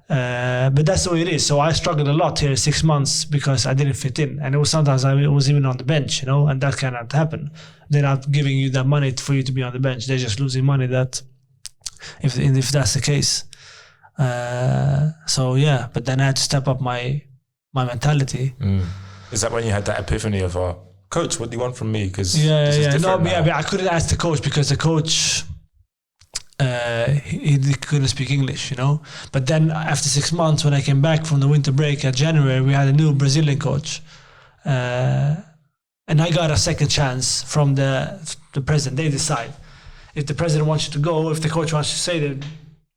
But that's the way it is. So I struggled a lot here 6 months because I didn't fit in, and it was sometimes I was even on the bench, and that cannot happen. They're not giving you that money for you to be on the bench. They're just losing money. That if that's the case. So yeah, but then I had to step up my mentality.
Is that when you had that epiphany of, coach, what do you want from me? Because
but I couldn't ask the coach because the coach he couldn't speak English, But then after 6 months, when I came back from the winter break at January, we had a new Brazilian coach, and I got a second chance from the president. They decide if the president wants you to go, if the coach wants you to stay, then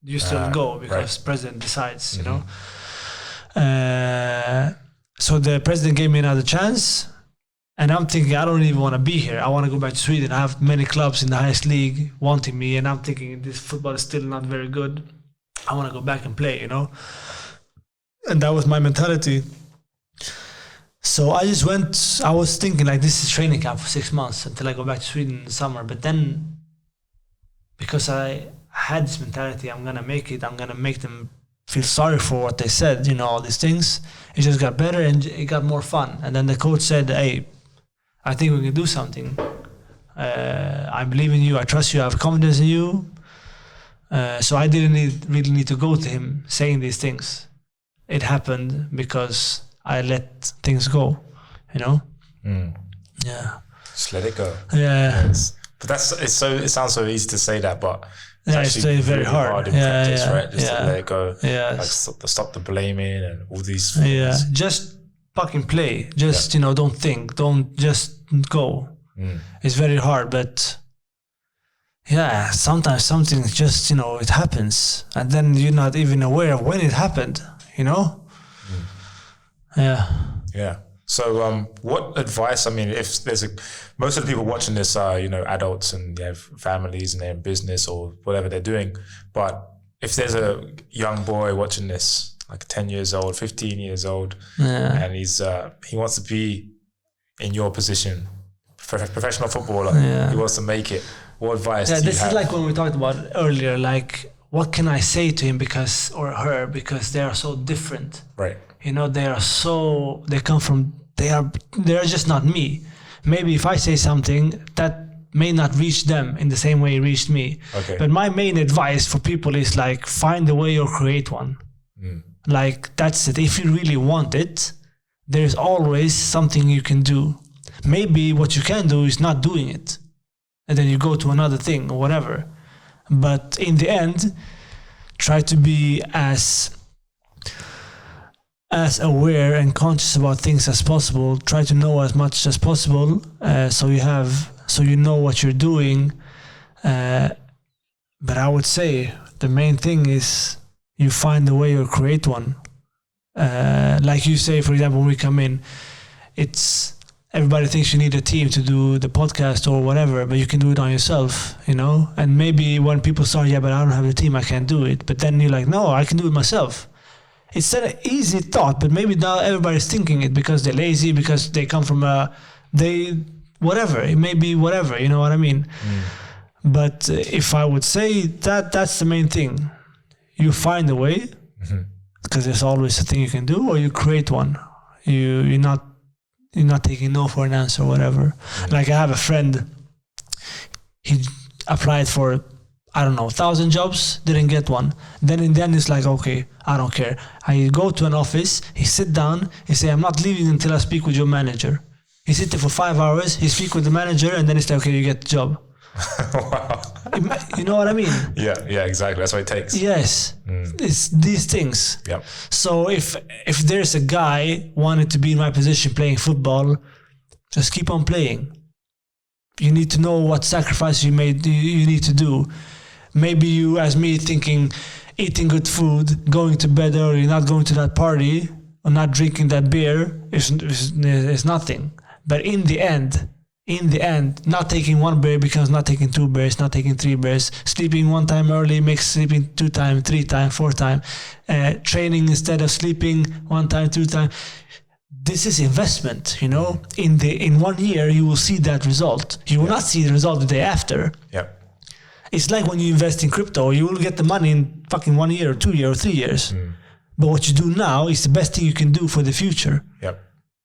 you still go because president decides, So the president gave me another chance, and I'm thinking I don't even want to be here. I want to go back to Sweden. I have many clubs in the highest league wanting me, and I'm thinking this football is still not very good. I want to go back and play, And that was my mentality. So I just went. I was thinking like this is training camp for 6 months until I go back to Sweden in the summer. But then, because I had this mentality, I'm gonna make it. I'm gonna make them feel sorry for what they said, all these things. It just got better and it got more fun. And then the coach said, hey, I think we can do something. I believe in you. I trust you. I have confidence in you. So I didn't really need to go to him saying these things. It happened because I let things go, you know? Yeah.
Just let it go.
Yeah.
But it sounds so easy to say that, but
It's
actually
very
really
hard
in practice, right? Just to let it go.
Yeah.
Like stop the blaming and all these things.
Yeah. Just fucking play. Just, don't think. Don't just go. It's very hard, but yeah, sometimes something just, it happens. And then you're not even aware of when it happened, Yeah.
Yeah. So, what advice? I mean, if there's most of the people watching this are, adults and they have families and they're in business or whatever they're doing. But if there's a young boy watching this, like 10 years old, 15 years old, and he wants to be in your position, professional footballer, he wants to make it. What advice do you have?
This is like when we talked about earlier, like, what can I say to him or her because they are so different.
Right.
They are just not me. Maybe if I say something that may not reach them in the same way it reached me.
Okay.
But my main advice for people is like, find a way or create one. Like, that's it. If you really want it, there's always something you can do. Maybe what you can do is not doing it. And then you go to another thing or whatever. But in the end, try to be as aware and conscious about things as possible. Try to know as much as possible, so you know what you're doing. But I would say the main thing is you find a way or create one. Like you say, for example, when we come in, everybody thinks you need a team to do the podcast or whatever, but you can do it on yourself, And maybe when people start, but I don't have a team, I can't do it. But then you're like, no, I can do it myself. It's an easy thought, but maybe now everybody's thinking it because they're lazy, because they come from whatever. It may be whatever, you know what I mean? But if I would say that's the main thing. You find a way, because there's always a thing you can do, or you create one. You're not taking no for an answer or whatever. Like, I have a friend, he applied for 1,000 jobs, didn't get one. Then in the end, it's like, okay, I don't care. I go to an office, he sit down, he say, I'm not leaving until I speak with your manager. He sit there for 5 hours, he speak with the manager, and then it's like, okay, you get the job.
Wow.
You know what I mean?
Yeah, exactly. That's what it takes.
Yes. It's these things.
Yep.
So if there's a guy wanted to be in my position playing football, just keep on playing. You need to know what sacrifice you need to do. Maybe you, as me, thinking eating good food, going to bed early, not going to that party, or not drinking that beer is nothing. But in the end, not taking one beer becomes not taking 2 beers, not taking 3 beers. Sleeping 1 time early makes sleeping 2 times, 3 times, 4 times. Training instead of sleeping 1 time, 2 times. This is investment, In 1 year, you will see that result. You will not see the result the day after.
Yep.
It's like when you invest in crypto, you will get the money in fucking 1 year or 2 years or 3 years. But what you do now is the best thing you can do for the future.
Yep.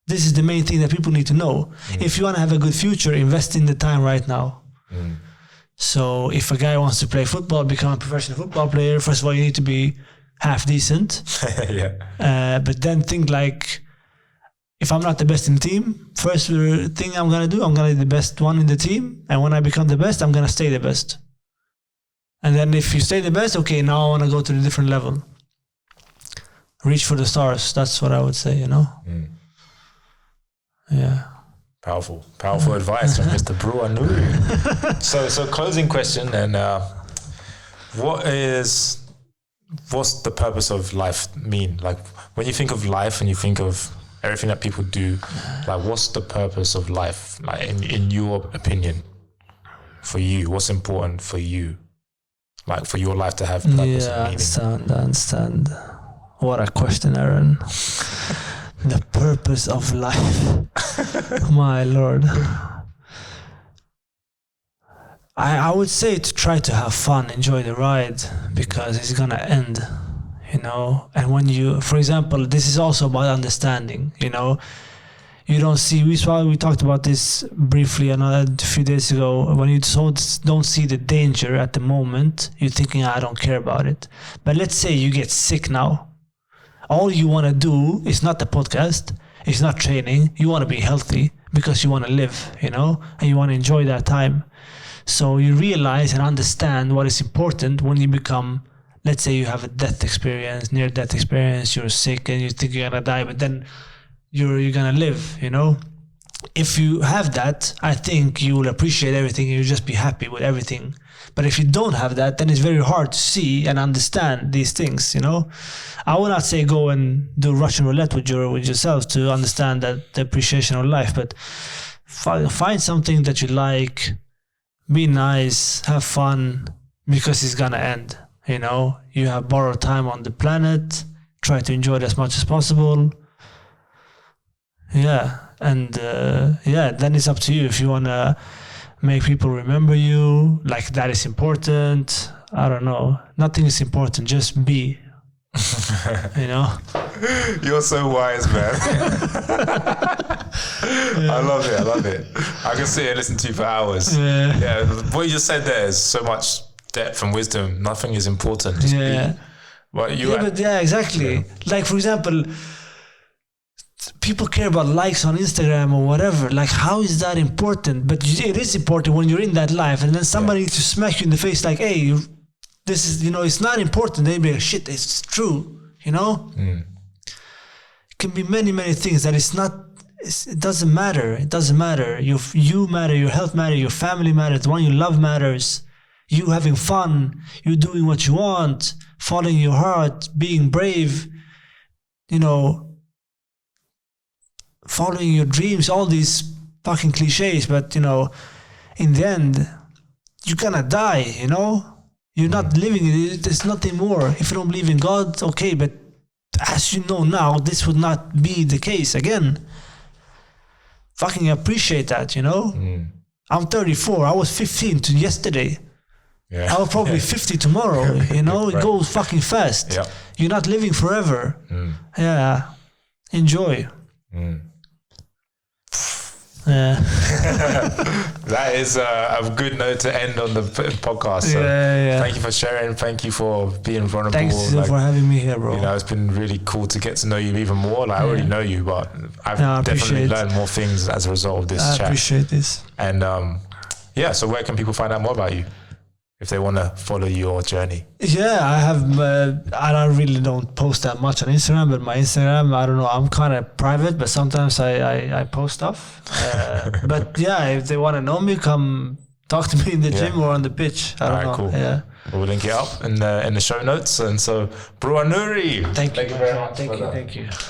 This is the main thing that people need to know. If you want to have a good future, invest in the time right now. So if a guy wants to play football, become a professional football player, first of all, you need to be half decent.
Yeah.
But then think like, if I'm not the best in the team, first thing I'm going to do, I'm going to be the best one in the team. And when I become the best, I'm going to stay the best. And then if you stay the best, okay, now I want to go to a different level. Reach for the stars. That's what I would say, Yeah.
Powerful advice from Mr. Brwa Nouri. So closing question, and what's the purpose of life mean? Like, when you think of life and you think of everything that people do, like, what's the purpose of life? Like, in your opinion, for you, what's important for you? Like, for your life to have purpose and meaning.
I understand. What a question, Aaron. The purpose of life. My Lord. I would say to try to have fun, enjoy the ride, because it's gonna end, And when you, for example, this is also about understanding, You don't see. We talked about this briefly a few days ago. When you don't see the danger at the moment, you're thinking, I don't care about it. But let's say you get sick now. All you want to do is not the podcast. It's not training. You want to be healthy because you want to live, you know, and you want to enjoy that time. So you realize and understand what is important when you become, let's say you have a death experience, near-death experience, you're sick and you think you're going to die, but then you're gonna live, you know. If you have that, I think you will appreciate everything and you'll just be happy with everything. But if you don't have that, then it's very hard to see and understand these things, you know. I will not say go and do Russian roulette with yourself to understand that the appreciation of life, but find something that you like, be nice, have fun, because it's gonna end, you know. You have borrowed time on the planet, try to enjoy it as much as possible. Yeah, and then it's up to you if you want to make people remember you, like that is important. I don't know. Nothing is important, just be. You know?
You're so wise, man. I love it. I can sit and listen to you for hours. Yeah, what you just said there is so much depth and wisdom. Nothing is important, just be. But
exactly. Yeah. Like, for example, people care about likes on Instagram or whatever. Like, how is that important? But it is important when you're in that life, and then somebody to smack you in the face like, hey, this is, you know, it's not important. They'd be like, shit, it's true, you know? It can be many, many things that it doesn't matter. It doesn't matter. You matter, your health matters, your family matters, the one you love matters. You having fun, you doing what you want, following your heart, being brave, you know, following your dreams, all these fucking cliches, but, you know, in the end, you're gonna die, you know? You're not living it. There's nothing more. If you don't believe in God, okay, but as you know now, this would not be the case again. Fucking appreciate that, you know? I'm 34. I was 15 to yesterday. Yeah. I will probably be 50 tomorrow, you know? Right. It goes fucking fast. Yeah. You're not living forever. Yeah. Enjoy. Yeah.
That is a good note to end on the podcast. So thank you for sharing. Thank you for being vulnerable.
Thanks for having me here, bro.
You know, it's been really cool to get to know you even more. Like, I already know you, but I've definitely learned more things as a result of this chat.
I appreciate this.
And so where can people find out more about you if they want to follow your journey?
Yeah, I have. I really don't post that much on Instagram, but my Instagram, I don't know, I'm kind of private, but sometimes I post stuff. But yeah, if they want to know me, come talk to me in the gym or on the pitch. I don't know. Cool. Yeah.
We'll link it up in the show notes. And so, Brwa Nouri.
Thank you very much. Thank you.